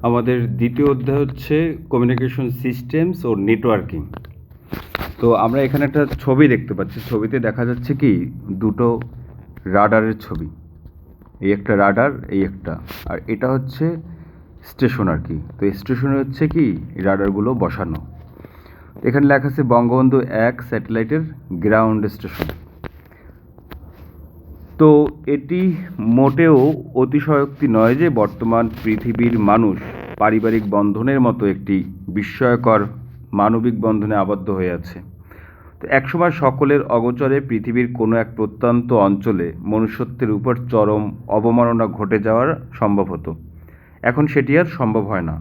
আমাদের দ্বিতীয় অধ্যায় হচ্ছে কমিউনিকেশন সিস্টেমস ও নেটওয়ার্কিং। তো আমরা এখানে একটা ছবি দেখতে পাচ্ছি। ছবিতে দেখা যাচ্ছে কি দুটো রাডারের ছবি। এই একটা রাডার, এই একটা, আর এটা হচ্ছে স্টেশন আর কি। তো স্টেশনে হচ্ছে কি রাডারগুলো বসানো। এখানে লেখা আছে বঙ্গবন্ধু 1 স্যাটেলাইটের গ্রাউন্ড স্টেশন। তো এটি মোটেও অতিশয়োক্তি নয় যে বর্তমান পৃথিবীর মানুষ পারিবারিক বন্ধনের মতো একটি বিস্ময়কর মানবিক বন্ধনে আবদ্ধ হয়ে আছে। তো একসময় সকলের অগোচরে পৃথিবীর কোনো এক প্রত্যন্ত অঞ্চলে মনুষ্যত্বের উপর চরম অবমাননা ঘটে যাওয়ার সম্ভব হতো। এখন সেটি আর সম্ভব হয় না।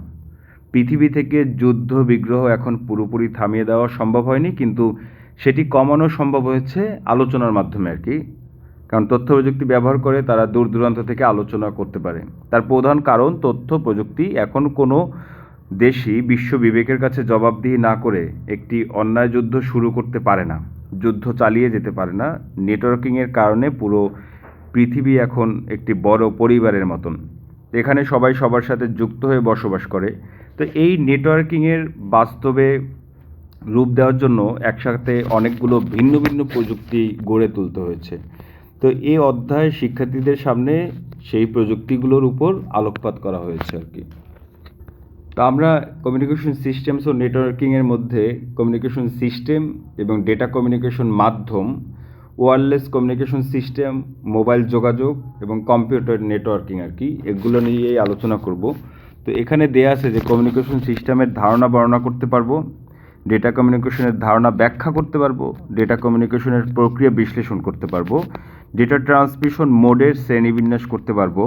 পৃথিবী থেকে যুদ্ধ বিগ্রহ এখন পুরোপুরি থামিয়ে দেওয়া সম্ভব হয়নি, কিন্তু সেটি কমানো সম্ভব হয়েছে আলোচনার মাধ্যমে আর কি। কারণ তথ্য প্রযুক্তি ব্যবহার করে তারা দূর দূরান্ত থেকে আলোচনা করতে পারে। তার প্রধান কারণ তথ্য প্রযুক্তি এখন কোনো দেশই বিশ্ব বিবেকের কাছে জবাবদিহি না করে একটি অন্যায় যুদ্ধ শুরু করতে পারে না, যুদ্ধ চালিয়ে যেতে পারে না। নেটওয়ার্কিংয়ের কারণে পুরো পৃথিবী এখন একটি বড় পরিবারের মতন। এখানে সবাই সবার সাথে যুক্ত হয়ে বসবাস করে। তো এই নেটওয়ার্কিংয়ের বাস্তবে রূপ দেওয়ার জন্য একসাথে অনেকগুলো ভিন্ন ভিন্ন প্রযুক্তি গড়ে তুলতে হয়েছে। তো এই অধ্যায়ে শিক্ষার্থীদের সামনে সেই প্রযুক্তিগুলোর উপর আলোকপাত করা হয়েছে আর কি। তো আমরা কমিউনিকেশন সিস্টেমস ও নেটওয়ার্কিংয়ের মধ্যে কমিউনিকেশন সিস্টেম এবং ডেটা কমিউনিকেশন মাধ্যম, ওয়্যারলেস কমিউনিকেশন সিস্টেম, মোবাইল যোগাযোগ এবং কম্পিউটার নেটওয়ার্কিং আর কি, এগুলো নিয়েই আলোচনা করব। তো এখানে দেয়া আছে যে কমিউনিকেশন সিস্টেমের ধারণা বর্ণনা করতে পারবো, ডেটা কমিউনিকেশনের ধারণা ব্যাখ্যা করতে পারবো, ডেটা কমিউনিকেশনের প্রক্রিয়া বিশ্লেষণ করতে পারবো, ডেটা ট্রান্সমিশন মোডের শ্রেণীবিন্যাস করতে পারবো,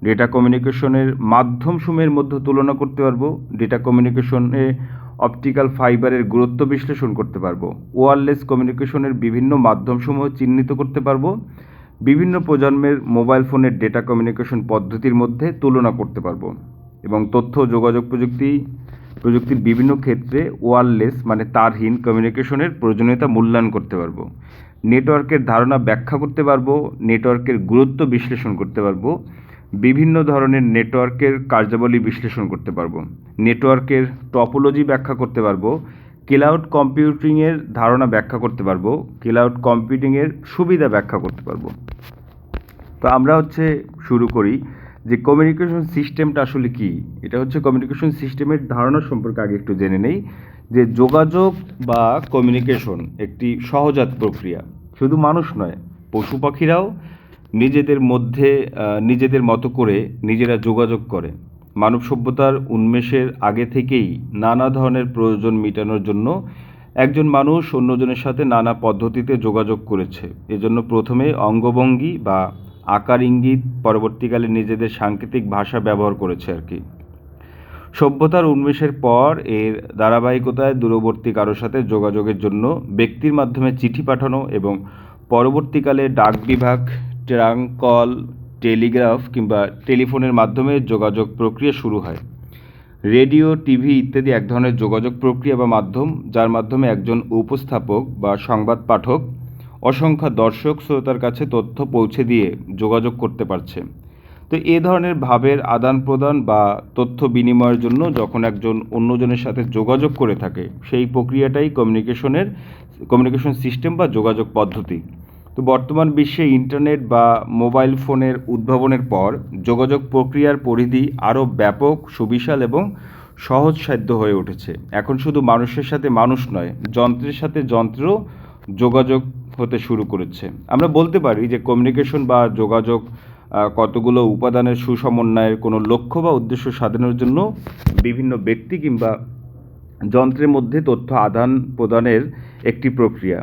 ডেটা কমিউনিকেশনের মাধ্যমসমূহের মধ্যে তুলনা করতে পারবো, ডেটা কমিউনিকেশনে অপটিক্যাল ফাইবারের গুরুত্ব বিশ্লেষণ করতে পারবো, ওয়্যারলেস কমিউনিকেশনের বিভিন্ন মাধ্যমসমূহ চিহ্নিত করতে পারবো, বিভিন্ন প্রজন্মের মোবাইল ফোনের ডেটা কমিউনিকেশন পদ্ধতির মধ্যে তুলনা করতে পারবো, এবং তথ্য ও যোগাযোগ প্রযুক্তির বিভিন্ন ক্ষেত্রে ওয়্যারলেস মানে তারহীন কমিউনিকেশনের প্রয়োজনীয়তা মূল্যায়ন করতে পারবো। নেটওয়ার্কের ধারণা ব্যাখ্যা করতে পারবো, নেটওয়ার্কের গুরুত্ব বিশ্লেষণ করতে পারবো, বিভিন্ন ধরনের নেটওয়ার্কের কার্যাবলী বিশ্লেষণ করতে পারবো, নেটওয়ার্কের টপোলজি ব্যাখ্যা করতে পারবো, ক্লাউড কম্পিউটিংয়ের ধারণা ব্যাখ্যা করতে পারবো, ক্লাউড কম্পিউটিংয়ের সুবিধা ব্যাখ্যা করতে পারবো। তো আমরা শুরু করি যে কমিউনিকেশন সিস্টেমটা আসলে কি। এটা হচ্ছে কমিউনিকেশন সিস্টেমের ধারণা সম্পর্কে আগে একটু জেনে নেই। যে যোগাযোগ বা কমিউনিকেশন একটি সহজাত প্রক্রিয়া। শুধু মানুষ নয়, পশু পাখিরাও নিজেদের মধ্যে নিজেদের মতো করে নিজেরা যোগাযোগ করে। মানব সভ্যতার উন্মেষের আগে থেকেই নানা ধরনের প্রয়োজন মেটানোর জন্য একজন মানুষ অন্যজনের সাথে নানা পদ্ধতিতে যোগাযোগ করেছে। এজন্য প্রথমে অঙ্গভঙ্গি বা আকার ইঙ্গিত, পরবর্তীকালে নিজেদের সাংকেতিক ভাষা ব্যবহার করেছে আর কি। সভ্যতার উন্মেষের পর এর ধারাবাহিকতায় দূরবর্তী কারোর সাথে যোগাযোগের জন্য ব্যক্তির মাধ্যমে চিঠি পাঠানো এবং পরবর্তীকালে ডাক বিভাগ, ট্রাঙ্ক কল, টেলিগ্রাফ কিংবা টেলিফোনের মাধ্যমে যোগাযোগ প্রক্রিয়া শুরু হয়। রেডিও, টিভি ইত্যাদি এক ধরনের যোগাযোগ প্রক্রিয়া বা মাধ্যম, যার মাধ্যমে একজন উপস্থাপক বা সংবাদ পাঠক অসংখ্য দর্শক শ্রোতার কাছে তথ্য পৌঁছে দিয়ে যোগাযোগ করতে পারছে। তো এ ধরনের ভাবের আদান প্রদান বা তথ্য বিনিময়ের জন্য যখন একজন অন্যজনের সাথে যোগাযোগ করে থাকে, সেই প্রক্রিয়াটাই কমিউনিকেশন সিস্টেম বা যোগাযোগ পদ্ধতি। তো বর্তমান বিশ্বে ইন্টারনেট বা মোবাইল ফোনের উদ্ভাবনের পর যোগাযোগ প্রক্রিয়ার পরিধি আরও ব্যাপক, সুবিশাল এবং সহজসাধ্য হয়ে উঠেছে। এখন শুধু মানুষের সাথে মানুষ নয়, যন্ত্রের সাথে যন্ত্রেও যোগাযোগ হতে শুরু করেছে। আমরা বলতে পারি যে কমিউনিকেশন বা যোগাযোগ কতগুলো উপাদানের সুসমন্বয়ের কোনো লক্ষ্য বা উদ্দেশ্য সাধনের জন্য বিভিন্ন ব্যক্তি কিংবা যন্ত্রের মধ্যে তথ্য আদান প্রদানের একটি প্রক্রিয়া।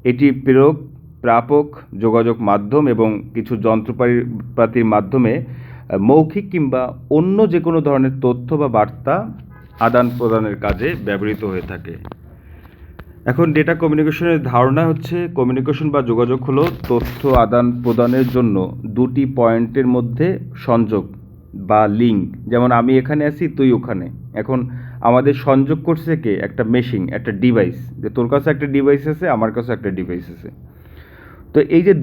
এটি প্রেরক, প্রাপক, যোগাযোগ মাধ্যম এবং কিছু যন্ত্রপাতির মাধ্যমে মৌখিক কিংবা অন্য যে কোনো ধরনের তথ্য বা বার্তা আদান প্রদানের কাজে ব্যবহৃত হয়ে থাকে। এখন ডেটা কমিউনিকেশনের ধারণা কমিউনিকেশন বা যোগাযোগ হলো তথ্য আদান প্রদানের জন্য দুটি পয়েন্টের মধ্যে সংযোগ বা লিঙ্ক। যেমন আমি এখানে আছি, তুই ওখানে। এখন আমাদের সংযোগ করছে কে? একটা মেশিন, একটা ডিভাইস। যে তোর কাছে একটা ডিভাইস আছে, আমার কাছে একটা ডিভাইস আছে। তো এই যে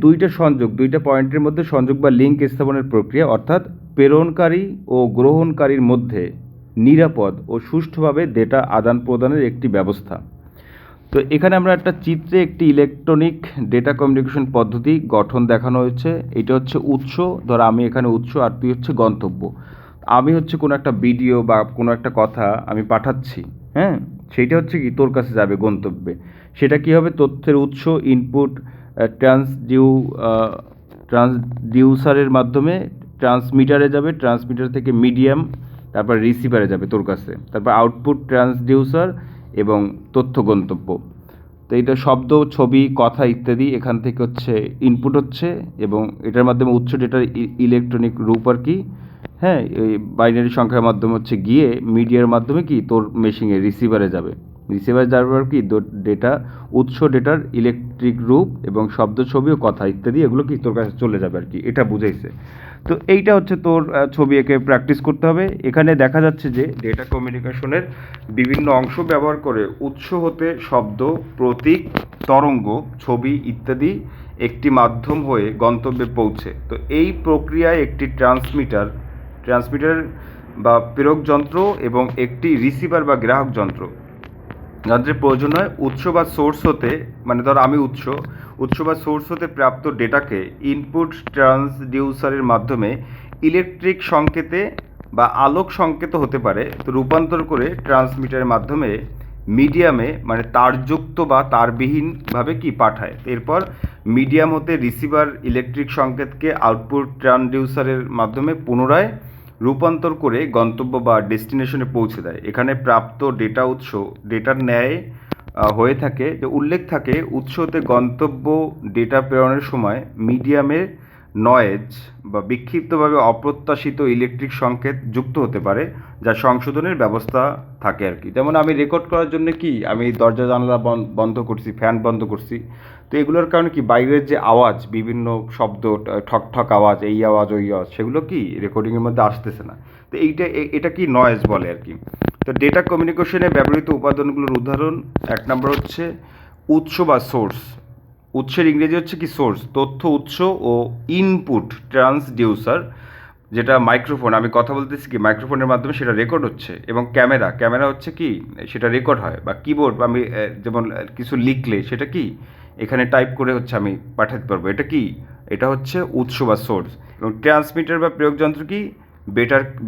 দুইটা পয়েন্টের মধ্যে সংযোগ বা লিঙ্ক স্থাপনের প্রক্রিয়া, অর্থাৎ প্রেরণকারী ও গ্রহণকারীর মধ্যে নিরাপদ ও সুষ্ঠুভাবে ডেটা আদান প্রদানের একটি ব্যবস্থা। তো এখানে আমরা একটা চিত্রে একটি ইলেকট্রনিক ডেটা কমিউনিকেশন পদ্ধতি গঠন দেখানো হয়েছে। এটা হচ্ছে উৎস, ধর আমি এখানে উৎস আর তুই হচ্ছে গন্তব্য। আমি হচ্ছে কোনো একটা ভিডিও বা কোনো একটা কথা আমি পাঠাচ্ছি, হ্যাঁ, সেইটা হচ্ছে কি তোর কাছে যাবে গন্তব্যে। সেটা কি হবে, তথ্যের উৎস ইনপুট ট্রান্সডিউসারের মাধ্যমে ট্রান্সমিটারে যাবে, ট্রান্সমিটার থেকে মিডিয়াম, তারপর রিসিভারে যাবে তোর কাছে, তারপর আউটপুট ট্রান্সডিউসার এবং তথ্য গন্তব্য। তো এটা শব্দ, ছবি, কথা ইত্যাদি এখান থেকে হচ্ছে ইনপুট হচ্ছে এবং এটার মাধ্যমে উৎস ডেটার ইলেকট্রনিক রূপ আর কি, হ্যাঁ, এই বাইনারি সংখ্যার মাধ্যমে হচ্ছে গিয়ে মিডিয়ার মাধ্যমে কি তোর মেশিনে রিসিভারে যাবে। রিসিভারে যাওয়ার কি ডেটা, উৎস ডেটার ইলেকট্রিক রূপ এবং শব্দ, ছবি ও কথা ইত্যাদি এগুলো কি তোর কাছে চলে যাবে আর কি, এটা বুঝাইছে। তো এইটা হচ্ছে তোর ছবি এঁকে প্র্যাকটিস করতে হবে। এখানে দেখা যাচ্ছে যে ডেটা কমিউনিকেশনের বিভিন্ন অংশ ব্যবহার করে উৎস হতে শব্দ, প্রতীক, তরঙ্গ, ছবি ইত্যাদি একটি মাধ্যম হয়ে গন্তব্যে পৌঁছে। তো এই প্রক্রিয়ায় একটি ট্রান্সমিটার বা প্রেরক যন্ত্র এবং একটি রিসিভার বা গ্রাহক যন্ত্রের প্রয়োজন হয়। উৎস বা সোর্স হতে, মানে ধর আমি উৎস বা সোর্স হতে প্রাপ্ত ডেটাকে ইনপুট ট্রান্সডিউসারের মাধ্যমে ইলেকট্রিক সংকেতে বা আলোক সংকেত হতে পারে, তো রূপান্তর করে ট্রান্সমিটারের মাধ্যমে মিডিয়ামে, মানে তারযুক্ত বা তারবিহীনভাবে কি পাঠায়। এরপর মিডিয়াম হতে রিসিভার ইলেকট্রিক সংকেতকে আউটপুট ট্রান্সডিউসারের মাধ্যমে পুনরায় রূপান্তর করে গন্তব্য বা ডেস্টিনেশনে পৌঁছে দেয়। এখানে প্রাপ্ত ডেটা উৎস ডেটার ন্যায় হয়ে থাকে, যে উল্লেখ থাকে উৎস হতে গন্তব্য ডেটা প্রেরণের সময় মিডিয়ামের নয়েজ বা বিক্ষিপ্তভাবে অপ্রত্যাশিত ইলেকট্রিক সংকেত যুক্ত হতে পারে, যা সংশোধনের ব্যবস্থা থাকে আর কি। যেমন আমি রেকর্ড করার জন্য কি আমি দরজা জানলা বন্ধ করছি, ফ্যান বন্ধ করছি, তো এগুলোর কারণে কি বাইরের যে আওয়াজ, বিভিন্ন শব্দ, ঠক ঠক আওয়াজ, এই আওয়াজ ওই আওয়াজ, সেগুলো কি রেকর্ডিংয়ের মধ্যে আসতেছে না। তো এটা কি নয়েজ বলে আর কি। তো ডেটা কমিউনিকেশনে ব্যবহৃত উপাদানগুলোর উদাহরণ, 1 নম্বর হচ্ছে উৎস বা সোর্স। উৎসের ইংরেজি হচ্ছে কি সোর্স, তথ্য উৎস ও ইনপুট ট্রান্সডিউসার, যেটা মাইক্রোফোন, আমি কথা বলতেছি কি মাইক্রোফোনের মাধ্যমে সেটা রেকর্ড হচ্ছে, এবং ক্যামেরা হচ্ছে কি সেটা রেকর্ড হয়, বা কিবোর্ড, আমি যেমন কিছু লিখলে সেটা কি এখানে টাইপ করে হচ্ছে আমি পাঠাতে পারবো, এটা হচ্ছে উৎস বা সোর্স। এবং ট্রান্সমিটার বা প্রয়োগ যন্ত্র কি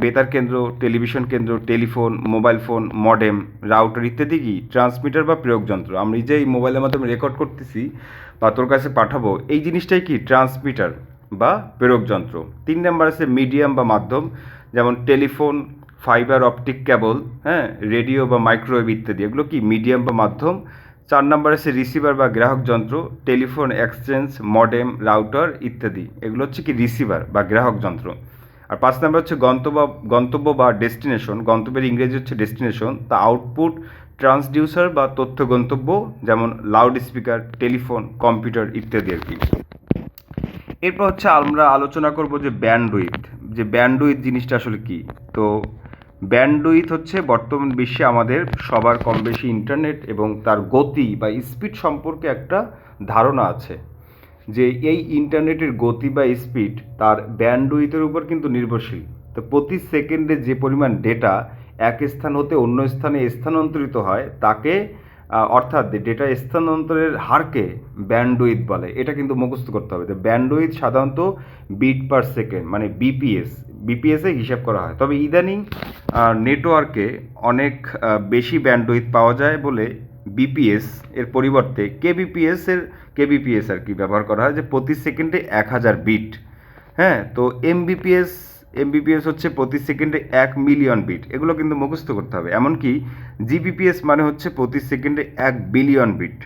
বেতার কেন্দ্র, টেলিভিশন কেন্দ্র, telephone, mobile phone, modem, router ইত্যাদি কি ট্রান্সমিটার বা প্রয়োগ যন্ত্র। আমি যে এই মোবাইলের মাধ্যমে রেকর্ড করতেছি বা তোর কাছে পাঠাবো, এই জিনিসটাই কি ট্রান্সমিটার বা প্রেরক যন্ত্র। 3 নম্বর আছে মিডিয়াম বা মাধ্যম, যেমন টেলিফোন, ফাইবার অপটিক কেবল, হ্যাঁ, রেডিও বা মাইক্রোওয়েভ ইত্যাদি, এগুলো কি মিডিয়াম বা মাধ্যম। 4 নম্বর আছে রিসিভার বা গ্রাহক যন্ত্র, টেলিফোন এক্সচেঞ্জ, মডেম, রাউটার ইত্যাদি, এগুলো হচ্ছে কি রিসিভার বা গ্রাহক যন্ত্র। আর 5 নম্বর হচ্ছে গন্তব্য বা ডেস্টিনেশন, গন্তব্যের ইংরেজি হচ্ছে ডেস্টিনেশন, তা আউটপুট ট্রান্সডিউসার বা তথ্য গন্তব্য, যেমন লাউড স্পিকার, টেলিফোন, কম্পিউটার ইত্যাদি আর কি। এরপর হচ্ছে আমরা আলোচনা করব যে ব্যান্ডউইথ জিনিসটা আসলে কি। তো ব্যান্ডউইথ হচ্ছে বর্তমান বিশ্বে আমাদের সবার কম বেশি ইন্টারনেট এবং তার গতি বা স্পিড সম্পর্কে একটা ধারণা আছে, যে এই ইন্টারনেটের গতি বা স্পিড তার ব্যান্ডউইথের উপর কিন্তু নির্ভরশীল। তো প্রতি সেকেন্ডে যে পরিমাণ ডেটা এক স্থান হতে অন্য স্থানে স্থানান্তরিত হয় তাকে অর্থাৎ ডেটা স্থানান্তরের হারকে ব্যান্ডউইথ বলে। এটা কিন্তু মুখস্থ করতে হবে। তো ব্যান্ডউইথ সাধারণত বিট পার সেকেন্ড, মানে বিপিএসে হিসাব করা হয়। তবে ইদানিং নেটওয়ার্কে অনেক বেশি ব্যান্ডউইথ পাওয়া যায় বলে বিপিএস এর পরিবর্তে কেবিপিএস আর কি ব্যবহার করা হয়, যে প্রতি সেকেন্ডে 1000 বিট। হ্যাঁ, তো এমবিপিএস হচ্ছে প্রতি সেকেন্ডে 1 মিলিয়ন বিট। এগুলো কিন্তু মুখস্থ করতে হবে। এমনকি জিবিপিএস মানে হচ্ছে প্রতি সেকেন্ডে 1 বিলিয়ন বিট।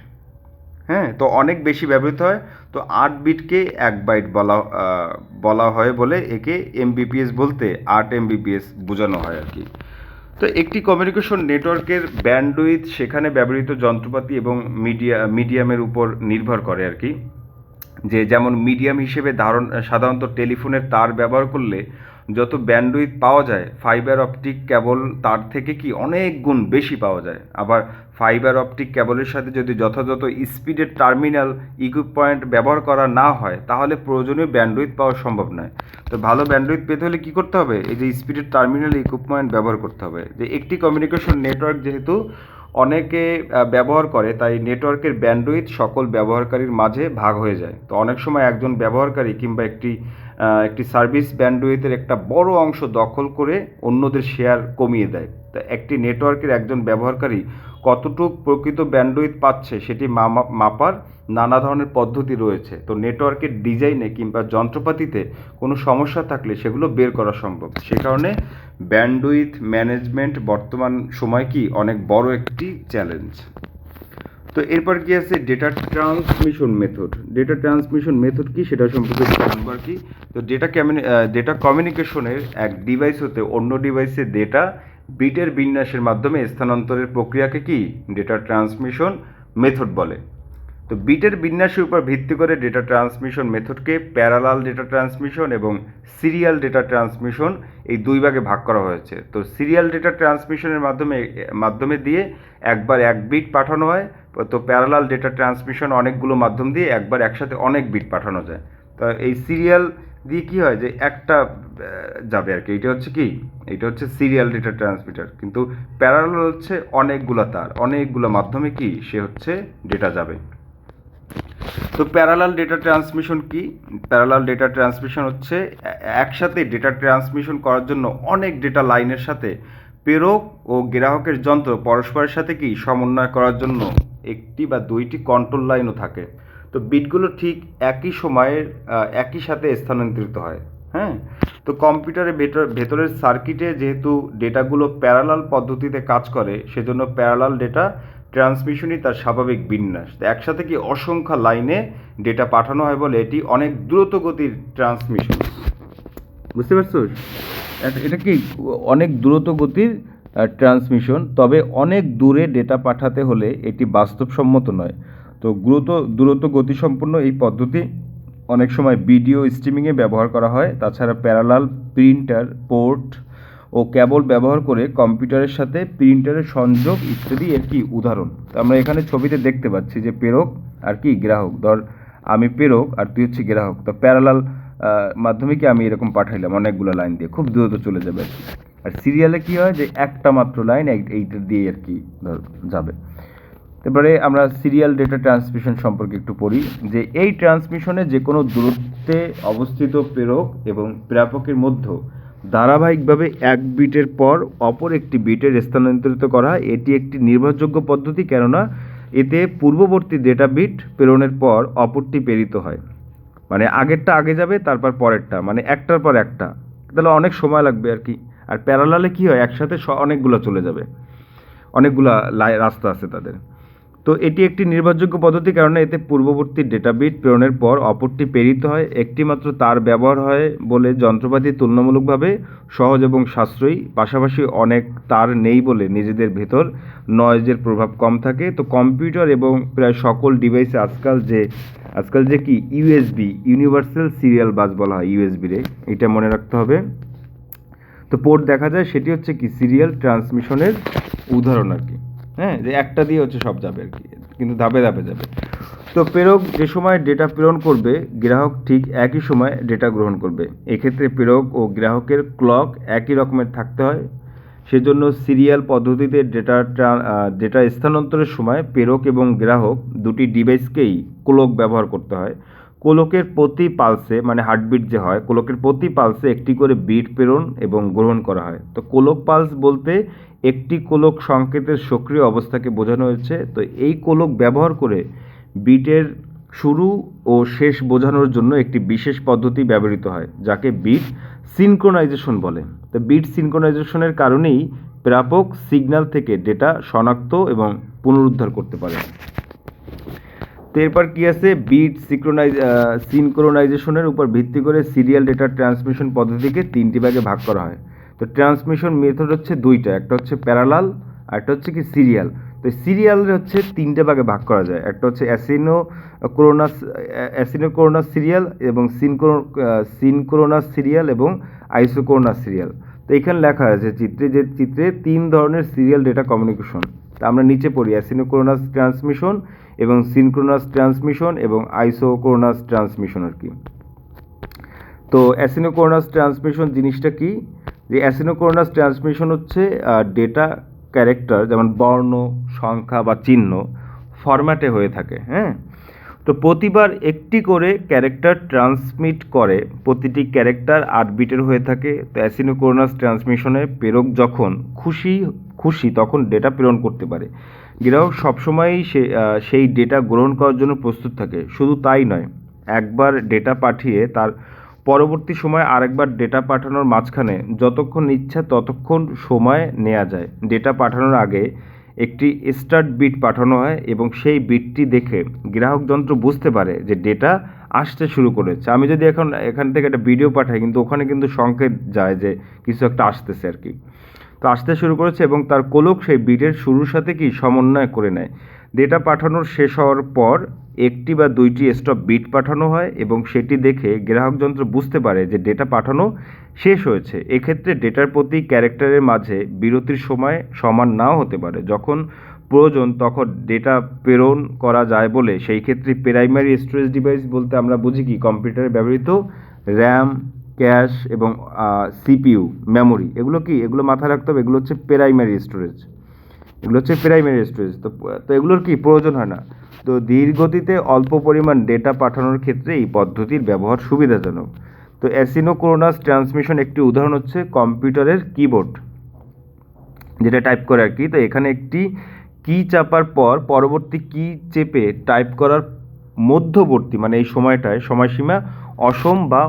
হ্যাঁ, তো অনেক বেশি ব্যবহৃত হয়। তো 8 বিটকে 1 বাইট বলা হয় বলে একে এমবিপিএস বলতে 8 MBPS বোঝানো হয় আর কি। তো একটি কমিউনিকেশন নেটওয়ার্কের ব্যান্ডউইথ সেখানে ব্যবহৃত যন্ত্রপাতি এবং মিডিয়ামের উপর নির্ভর করে আর কি। যেমন মিডিয়াম হিসেবে সাধারণত টেলিফোনের তার ব্যবহার করলে যত ব্যান্ডউইথ পাওয়া যায় ফাইবার অপটিক কেবল তার থেকে কি অনেক গুণ বেশি পাওয়া যায়। আবার ফাইবার অপটিক কেবলের সাথে যদি যথাযথ স্পিডের টার্মিনাল ইকুইপমেন্ট ব্যবহার করা না হয় তাহলে প্রয়োজনীয় ব্যান্ডউইথ পাওয়া সম্ভব নয়। তো ভালো ব্যান্ডউইথ পেতে হলে কী করতে হবে? এই যে স্পিডের টার্মিনাল ইকুইপমেন্ট ব্যবহার করতে হবে। যে একটি কমিউনিকেশন নেটওয়ার্ক যেহেতু অনেকে ব্যবহার করে, তাই নেটওয়ার্কের ব্যান্ডউইথ সকল ব্যবহারকারীর মাঝে ভাগ হয়ে যায়। তো অনেক সময় একজন ব্যবহারকারী কিংবা একটি সার্ভিস ব্যান্ডউইথের একটা বড় অংশ দখল করে অন্যদের শেয়ার কমিয়ে দেয়। তা একটি নেটওয়ার্কের একজন ব্যবহারকারী কতটুক প্রকৃত ব্যান্ডউইথ পাচ্ছে সেটি মাপার নানা ধরনের পদ্ধতি রয়েছে। তো নেটওয়ার্কের ডিজাইনে কিংবা যন্ত্রপাতিতে কোনো সমস্যা থাকলে সেগুলো বের করা সম্ভব। সে কারণে ব্যান্ডউইথ ম্যানেজমেন্ট বর্তমান সময় কি অনেক বড় একটি চ্যালেঞ্জ। তো এরপর কি আছে data transmission method. Data transmission method কি সেটা সম্পর্কে জানবো আর কি। তো ডেটা কমিউনিকেশনের এক ডিভাইস হতে অন্য ডিভাইসে ডেটা বিটের বিন্যাসের মাধ্যমে স্থানান্তরের প্রক্রিয়াকে কি ডেটা ট্রান্সমিশন মেথড বলে। তো বিটের বিন্যাসের উপর ভিত্তি করে ডেটা ট্রান্সমিশন মেথডকে প্যারালাল ডেটা ট্রান্সমিশন এবং সিরিয়াল ডেটা ট্রান্সমিশন এই দুই ভাগে ভাগ করা হয়েছে। তো সিরিয়াল ডেটা ট্রান্সমিশনের মাধ্যমে দিয়ে একবার এক বিট পাঠানো হয়। তো প্যারালাল ডেটা ট্রান্সমিশন অনেকগুলো মাধ্যম দিয়ে একবার একসাথে অনেক বিট পাঠানো যায়। তো এই সিরিয়াল দিয়ে কী হয় যে একটা যাবে আর কি, এটা হচ্ছে সিরিয়াল ডেটা ট্রান্সমিটার। কিন্তু প্যারালাল হচ্ছে অনেকগুলো তার, অনেকগুলো মাধ্যমে কি সে হচ্ছে ডেটা যাবে। তো প্যারালাল ডেটা ট্রান্সমিশন কি? প্যারালাল ডেটা ট্রান্সমিশন হচ্ছে একসাথে ডেটা ট্রান্সমিশন করার জন্য অনেক ডেটা লাইনের সাথে প্রেরক ও গ্রাহকের যন্ত্র পরস্পরের সাথে কি সমন্বয় করার জন্য একটি বা দুইটি কন্ট্রোল লাইনও থাকে। তো বিটগুলো ঠিক একই সময়ের একই সাথে স্থানান্তরিত হয়। হ্যাঁ, তো কম্পিউটারের ভেতরের সার্কিটে যেহেতু ডেটাগুলো প্যারালাল পদ্ধতিতে কাজ করে, সেজন্য প্যারালাল ডেটা ট্রান্সমিশনই তার স্বাভাবিক বিন্যাস। তো একসাথে কি অসংখ্য লাইনে ডেটা পাঠানো হয় বলে এটি অনেক দ্রুত গতির ট্রান্সমিশন। বুঝতে পারছো? এটা কি অনেক দ্রুত গতির ট্রান্সমিশন, তবে অনেক দূরে ডেটা পাঠাতে হলে এটি বাস্তবসম্মত নয়। তো দ্রুত গতিসম্পন্ন এই পদ্ধতি অনেক সময় ভিডিও স্ট্রিমিংয়ে ব্যবহার করা হয়। তাছাড়া প্যারালাল প্রিন্টার, পোর্ট ও কেবল ব্যবহার করে কম্পিউটারের সাথে প্রিন্টারের সংযোগ ইত্যাদি এর কি উদাহরণ। তো আমরা এখানে ছবিতে দেখতে পাচ্ছি যে প্রেরক আর কি গ্রাহক। ধর আমি প্রেরক আর তুই হচ্ছে গ্রাহক। তো প্যারালাল মাধ্যমে কি আমি এরকম পাঠাইলাম অনেকগুলো লাইন দিয়ে, খুব দ্রুত চলে যাবে আর কি। আর সিরিয়ালে কি হয় যে একটা মাত্র লাইন এইটা দিয়ে আর কি ধর যাবে। তারপরে আমরা সিরিয়াল ডেটা ট্রান্সমিশন সম্পর্কে একটু পড়ি যে এই ট্রান্সমিশনে যে কোনো দূরত্বে অবস্থিত প্রেরক এবং প্রাপকের মধ্যে ধারাবাহিকভাবে এক বিটের পর অপর একটি বিটের স্থানান্তরিত করা। এটি একটি নির্ভরযোগ্য পদ্ধতি, কেননা এতে পূর্ববর্তী ডেটা বিট প্রেরণের পর অপরটি প্রেরিত হয়। মানে আগেরটা আগে যাবে, তারপর পরেরটা, মানে একটার পর একটা, তাহলে অনেক সময় লাগবে আর কি। আর প্যারালালে কি হয় একসাথে অনেকগুলো চলে যাবে, অনেকগুলা রাস্তা আছে তাদের। তো এটি একটি নির্ভরযোগ্য পদ্ধতি, কারণে এতে পূর্ববর্তী ডেটা বিট প্রেরণের পর অপরটি প্রেরিত হয়। একটি মাত্র তার ব্যবহার হয় বলে যন্ত্রপাতি তুলনামূলকভাবে সহজ এবং সাশ্রয়ী। পাশাপাশি অনেক তার নেই বলে নিজেদের ভেতর নয়েজের প্রভাব কম থাকে। তো কম্পিউটার এবং প্রায় সকল ডিভাইসে আজকাল যে কি ইউএসবি, ইউনিভার্সাল সিরিয়াল বাস বলা হয় ইউএসবি রে, এটা মনে রাখতে হবে। তো পোর্ট দেখা যায়, সেটি হচ্ছে কি সিরিয়াল ট্রান্সমিশনের উদাহরণ আর কি। হ্যাঁ, যে একটা দিয়ে হচ্ছে সব যাবে আর কি, কিন্তু ধাপে ধাপে যাবে। তো প্রেরক যে সময় ডেটা প্রেরণ করবে, গ্রাহক ঠিক একই সময় ডেটা গ্রহণ করবে। এক্ষেত্রে প্রেরক ও গ্রাহকের ক্লক একই রকমের থাকতে হয়। সেজন্য সিরিয়াল পদ্ধতিতে ডেটা স্থানান্তরের সময় প্রেরক এবং গ্রাহক দুটি ডিভাইসকেই ক্লক ব্যবহার করতে হয়। কোলকের প্রতি পালসে, মানে হার্টবিট যে হয়, কোলকের প্রতি পালসে একটি করে বিট প্রেরণ এবং গ্রহণ করা হয়। তো কোলক পালস বলতে একটি কোলক সংকেতের সক্রিয় অবস্থাকে বোঝানো হয়েছে। তো এই কোলক ব্যবহার করে বিটের শুরু ও শেষ বোঝানোর জন্য একটি বিশেষ পদ্ধতি ব্যবহৃত হয়, যাকে বিট সিনক্রোনাইজেশন বলে। তো বিট সিনক্রোনাইজেশনের কারণেই প্রাপক সিগন্যাল থেকে ডেটা শনাক্ত এবং পুনরুদ্ধার করতে পারে। তো এরপর কী আছে, বিট সিনক্রোনাইজেশনের উপর ভিত্তি করে সিরিয়াল ডেটা ট্রান্সমিশন পদ্ধতিকে তিনটি ভাগে ভাগ করা হয়। তো ট্রান্সমিশন মেথড হচ্ছে দুইটা, একটা হচ্ছে প্যারালাল আর একটা হচ্ছে কি সিরিয়াল। তো সিরিয়াল হচ্ছে তিনটে ভাগে ভাগ করা যায়, একটা হচ্ছে অ্যাসিনোক্রোনাস সিরিয়াল এবং সিনক্রোনাস সিরিয়াল এবং আইসোক্রোনাস সিরিয়াল। তো এখানে লেখা আছে চিত্রে 3 ধরনের সিরিয়াল ডেটা কমিউনিকেশন। তা আমরা নিচে পড়ি অ্যাসিনোক্রোনাস ট্রান্সমিশন এবং সিনক্রোনাস ট্রান্সমিশন এবং আইসোক্রোনাস ট্রান্সমিশন আর কি। তো অ্যাসিনোক্রোনাস ট্রান্সমিশন জিনিসটা কি, যে অ্যাসিনোক্রোনাস ট্রান্সমিশন হচ্ছে ডেটা ক্যারেক্টার যেমন বর্ণ, সংখ্যা বা চিহ্ন ফরম্যাটে হয়ে থাকে, হ্যাঁ। তো প্রতিবার একটি করে ক্যারেক্টার ট্রান্সমিট করে, প্রতিটি ক্যারেক্টার 8 বিটের হয়ে থাকে। তো অ্যাসিনোক্রোনাস ট্রান্সমিশনে প্রেরক যখন খুশি তখন ডেটা প্রেরণ করতে পারে। গ্রাহক সবসময়ই সেই ডেটা গ্রহণ করার জন্য প্রস্তুত থাকে। শুধু তাই নয়, একবার ডেটা পাঠিয়ে তার পরবর্তী সময় আরেকবার ডেটা পাঠানোর মাঝখানে যতক্ষণ ইচ্ছা ততক্ষণ সময় নেওয়া যায়। ডেটা পাঠানোর আগে একটি স্টার্ট বিট পাঠানো হয় এবং সেই বিটটি দেখে গ্রাহক যন্ত্র বুঝতে পারে যে ডেটা আসতে শুরু করেছে। আমি যদি এখান থেকে একটা ভিডিও পাঠাই, কিন্তু ওখানে কিন্তু সংকেত যায় যে কিছু একটা আসতেছে আর কি। তো আসতে শুরু করেছে এবং তার কোলক সেই বিটের শুরুর সাথে কি সমন্বয় করে নেয়। ডেটা পাঠানোর শেষ হওয়ার পর একটি বা দুইটি স্টপ বিট পাঠানো হয় এবং সেটি দেখে গ্রাহক যন্ত্র বুঝতে পারে যে ডেটা পাঠানো শেষ হয়েছে। এক্ষেত্রে ডেটার প্রতি ক্যারেক্টারের মাঝে বিরতির সময় সমান নাও হতে পারে। যখন প্রয়োজন তখন ডেটা প্রেরণ করা যায় বলে সেই ক্ষেত্রে প্রাইমারি স্টোরেজ ডিভাইস বলতে আমরা বুঝি কি, কম্পিউটারে ব্যবহৃত র্যাম, ক্যাশ এবং সিপিইউ, মেমোরি, এগুলো মাথায় রাখতে হবে। এগুলো হচ্ছে প্রাইমারি স্টোরেজ। তো এগুলোর কি প্রয়োজন হয় না। তো ধীরগতিতে অল্প পরিমাণ ডেটা পাঠানোর ক্ষেত্রে এই পদ্ধতির ব্যবহার সুবিধাজনক। তো অ্যাসিনোক্রোনাস ট্রান্সমিশন একটি উদাহরণ হচ্ছে কম্পিউটারের কিবোর্ড, যেটা টাইপ করে আর কি। তো এখানে একটি কি চাপার পর পরবর্তী কি চেপে টাইপ করার মধ্যবর্তী মানে এই সময়সীমা অসম বা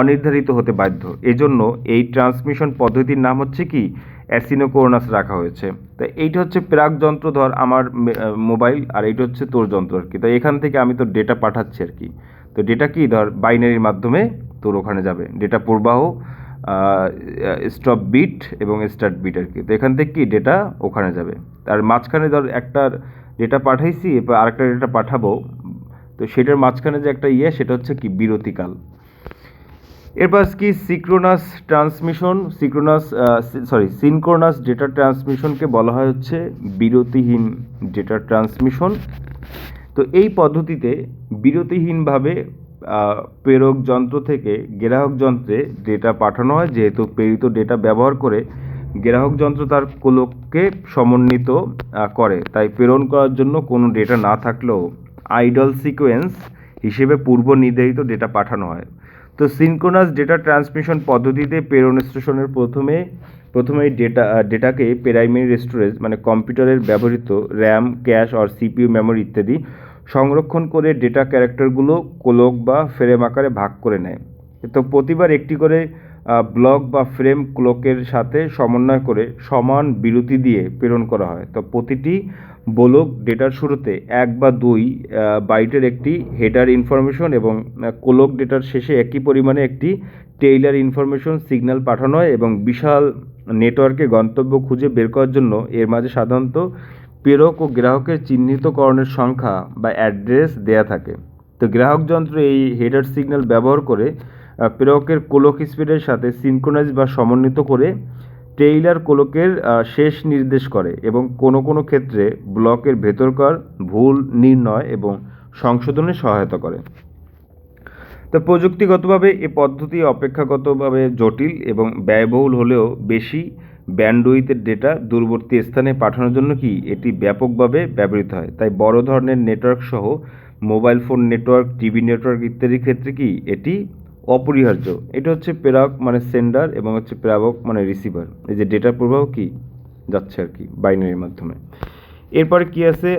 অনির্ধারিত হতে বাধ্য। এজন্য এই ট্রান্সমিশন পদ্ধতির নাম হচ্ছে কি, অ্যাসিনোক্রোনাস রাখা হয়েছে। তো এইটা হচ্ছে প্রাক যন্ত্র, ধর আমার মোবাইল, আর এইটা হচ্ছে তোর যন্ত্র আর কি। তো এখান থেকে আমি তোর ডেটা পাঠাচ্ছি আর কি। তো ডেটা কি, ধর বাইনারির মাধ্যমে তোর ওখানে যাবে, ডেটা প্রবাহ, স্টপ বিট এবং স্টার্ট বিট আর কি। তো এখান থেকে কি ডেটা ওখানে যাবে, আর মাঝখানে ধর একটা ডেটা পাঠাইছি, এরপর আরেকটা ডেটা পাঠাবো, তো সেটার মাঝখানে যে একটা সেটা হচ্ছে কি বিরতিকাল। এরপর কি সিনক্রোনাস ডেটা ট্রান্সমিশনকে বলা হয় হচ্ছে বিরতিহীন ডেটা ট্রান্সমিশন। তো এই পদ্ধতিতে বিরতিহীনভাবে প্রেরক যন্ত্র থেকে গ্রাহক যন্ত্রে ডেটা পাঠানো হয়। যেহেতু প্রেরিত ডেটা ব্যবহার করে গ্রাহক যন্ত্র তার কোলককে সমন্বিত করে, তাই প্রেরণ করার জন্য কোনো ডেটা না থাকলেও আইডল সিকোয়েন্স হিসেবে পূর্ব নির্ধারিত ডেটা পাঠানো হয়। তো সিনক্রোনাস ডেটা ট্রান্সমিশন পদ্ধতিতে প্রেরণ স্টেশনের প্রথমেই ডেটাকে প্রাইমারি স্টোরেজ মানে কম্পিউটারের ব্যবহৃত র্যাম, ক্যাশ আর সিপিইউ, মেমোরি ইত্যাদি সংরক্ষণ করে ডেটা ক্যারেক্টারগুলো কোলক বা ফ্রেম আকারে ভাগ করে নেয়। তো প্রতিবার একটি করে ব্লক বা ফ্রেম ক্লোকের সাথে সমন্বয় করে সমান বিরতি দিয়ে প্রেরণ করা হয়। তো প্রতিটি ব্লক ডেটার শুরুতে 1 বা 2 বাইটের একটি হেডার ইনফরমেশন এবং কোলক ডেটার শেষে একই পরিমাণে একটি টেইলার ইনফরমেশন সিগন্যাল পাঠানো হয় এবং বিশাল নেটওয়ার্কে গন্তব্য খুঁজে বের করার জন্য এর মাঝে সাধারণত প্রেরক ও গ্রাহকের চিহ্নিতকরণের সংখ্যা বা অ্যাড্রেস দেয়া থাকে। তো গ্রাহক যন্ত্র এই হেডার সিগন্যাল ব্যবহার করে প্রেরকের কোলক স্পিডের সাথে সিনক্রোনাইজ বা সমন্বিত করে টেইলার কোলকের শেষ নির্দেশ করে এবং কোনো ক্ষেত্রে ব্লকের ভেতরকার ভুল নির্ণয় এবং সংশোধনে সহায়তা করে। তো প্রযুক্তিগতভাবে এ পদ্ধতি অপেক্ষাগতভাবে জটিল এবং ব্যয়বহুল হলেও বেশি ব্যান্ডউইথের ডেটা দূরবর্তী স্থানে পাঠানোর জন্য কি এটি ব্যাপকভাবে ব্যবহৃত হয়। তাই বড় ধরনের নেটওয়ার্ক সহ mobile phone network, TV network ইত্যাদির ক্ষেত্রে কি এটি অপরিহার্য। এটা হচ্ছে প্রেরক মানে সেন্ডার এবং হচ্ছে প্রাপক মানে রিসিভার, এই যে ডেটার প্রবাহ কি যাচ্ছে আর কি বাইনারির মাধ্যমে। এরপরে কি আছে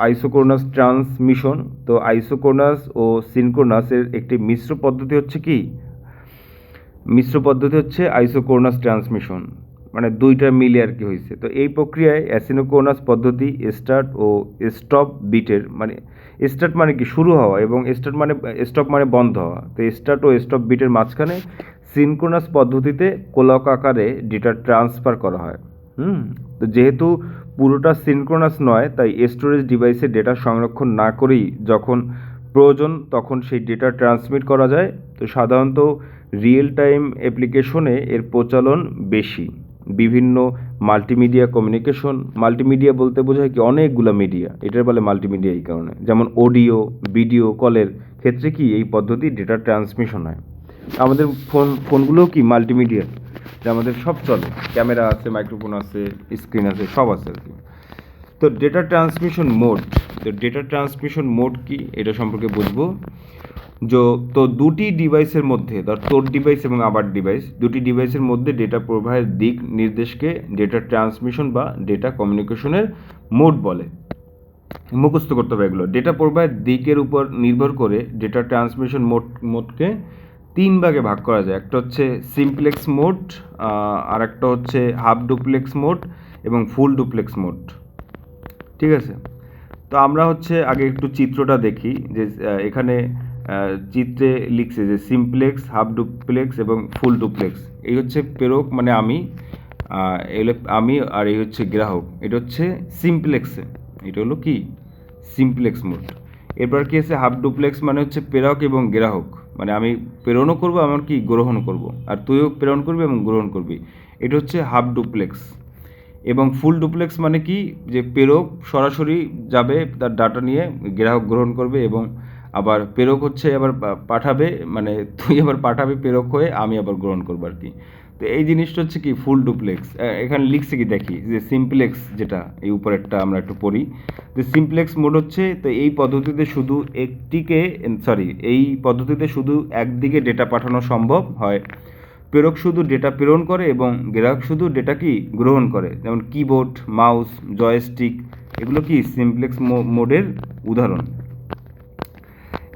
আইসোক্রোনাস ট্রান্সমিশন। তো আইসোক্রোনাস ও সিনক্রোনাসের একটি মিশ্র পদ্ধতি হচ্ছে আইসোক্রোনাস ট্রান্সমিশন, মানে দুইটা মিলে আর কি হয়েছে। তো এই প্রক্রিয়ায় অ্যাসিনোক্রোনাস পদ্ধতি স্টার্ট ও স্টপ বিটের মানে স্টার্ট মানে কি শুরু হওয়া এবং স্টপ মানে বন্ধ হওয়া। তো স্টার্ট ও স্টপ বিটের মাঝখানে সিনক্রোনাস পদ্ধতিতে কোলক আকারে ডেটা ট্রান্সফার করা হয়। তো যেহেতু পুরোটা সিনক্রোনাস নয়, তাই স্টোরেজ ডিভাইসে ডেটা সংরক্ষণ না করেই যখন প্রয়োজন তখন সেই ডেটা ট্রান্সমিট করা যায়। তো সাধারণত রিয়েল টাইম অ্যাপ্লিকেশনে এর প্রচলন বেশি। বিভিন্ন মাল্টিমিডিয়া কমিউনিকেশন, মাল্টিমিডিয়া বলতে বোঝায় কি অনেকগুলো মিডিয়া, এটার বলে মাল্টিমিডিয়া এই কারণে, যেমন অডিও ভিডিও কলের ক্ষেত্রে কি এই পদ্ধতি ডেটা ট্রান্সমিশন হয়। আমাদের ফোনগুলোও কি মাল্টিমিডিয়া, যে আমাদের সব চলে, ক্যামেরা আছে, মাইক্রোফোন আছে, স্ক্রিন আছে, সব আছে আর কি। তো ডেটা ট্রান্সমিশন মোড কি এটা সম্পর্কে বুঝবো। তো দুটি ডিভাইসের মধ্যে, ধর তোর ডিভাইস এবং আবার ডিভাইস, দুটি ডিভাইসের মধ্যে ডেটা প্রবাহের দিক নির্দেশকে ডেটা ট্রান্সমিশন বা ডেটা কমিউনিকেশনের মোড বলে। মুখস্থ করতে হবে এগুলো। ডেটা প্রবাহের দিকের উপর নির্ভর করে ডেটা ট্রান্সমিশন মোডকে 3 ভাগে ভাগ করা যায়। একটা হচ্ছে সিমপ্লেক্স মোড, আর একটা হচ্ছে হাফ ডুপ্লেক্স মোড এবং ফুল ডুপ্লেক্স মোড। ঠিক আছে, তো আমরা হচ্ছে আগে একটু চিত্রটা দেখি, যে এখানে চিত্রে লিখছে যে সিমপ্লেক্স, হাফ ডুপ্লেক্স এবং ফুল ডুপ্লেক্স। এই হচ্ছে প্রেরক মানে আমি, আমি, আর এই হচ্ছে গ্রাহক। এটা হচ্ছে সিমপ্লেক্সে, এটা হলো কি সিমপ্লেক্স মোড। এরপর কি আছে হাফ ডুপ্লেক্স, মানে হচ্ছে প্রেরক এবং গ্রাহক, মানে আমি প্রেরণও করবো আমার কি গ্রহণ করব, আর তুইও প্রেরণ করবি এবং গ্রহণ করবি। এটা হচ্ছে হাফ ডুপ্লেক্স। এবং ফুল ডুপ্লেক্স মানে কি, যে প্রেরক সরাসরি যাবে তার ডাটা নিয়ে, গ্রাহক গ্রহণ করবে, এবং আবার প্রেরক হচ্ছে আবার পাঠাবে, মানে তুই আবার পাঠাবে প্রেরক হয়ে, আমি আবার গ্রহণ করবো আর কি। তো এই জিনিসটা হচ্ছে কি ফুল ডুপ্লেক্স। এখানে লিখছে কি দেখি, যে সিমপ্লেক্স, যেটা এই উপরেরটা আমরা একটু পড়ি, যে সিমপ্লেক্স মোড হচ্ছে, তো এই পদ্ধতিতে শুধু একদিকে ডেটা পাঠানো সম্ভব হয়। প্রেরক শুধু ডেটা প্রেরণ করে এবং গ্রাহক শুধু ডেটা কি গ্রহণ করে। যেমন কিবোর্ড, মাউস, জয়স্টিক, এগুলো কি সিমপ্লেক্স মোডের উদাহরণ।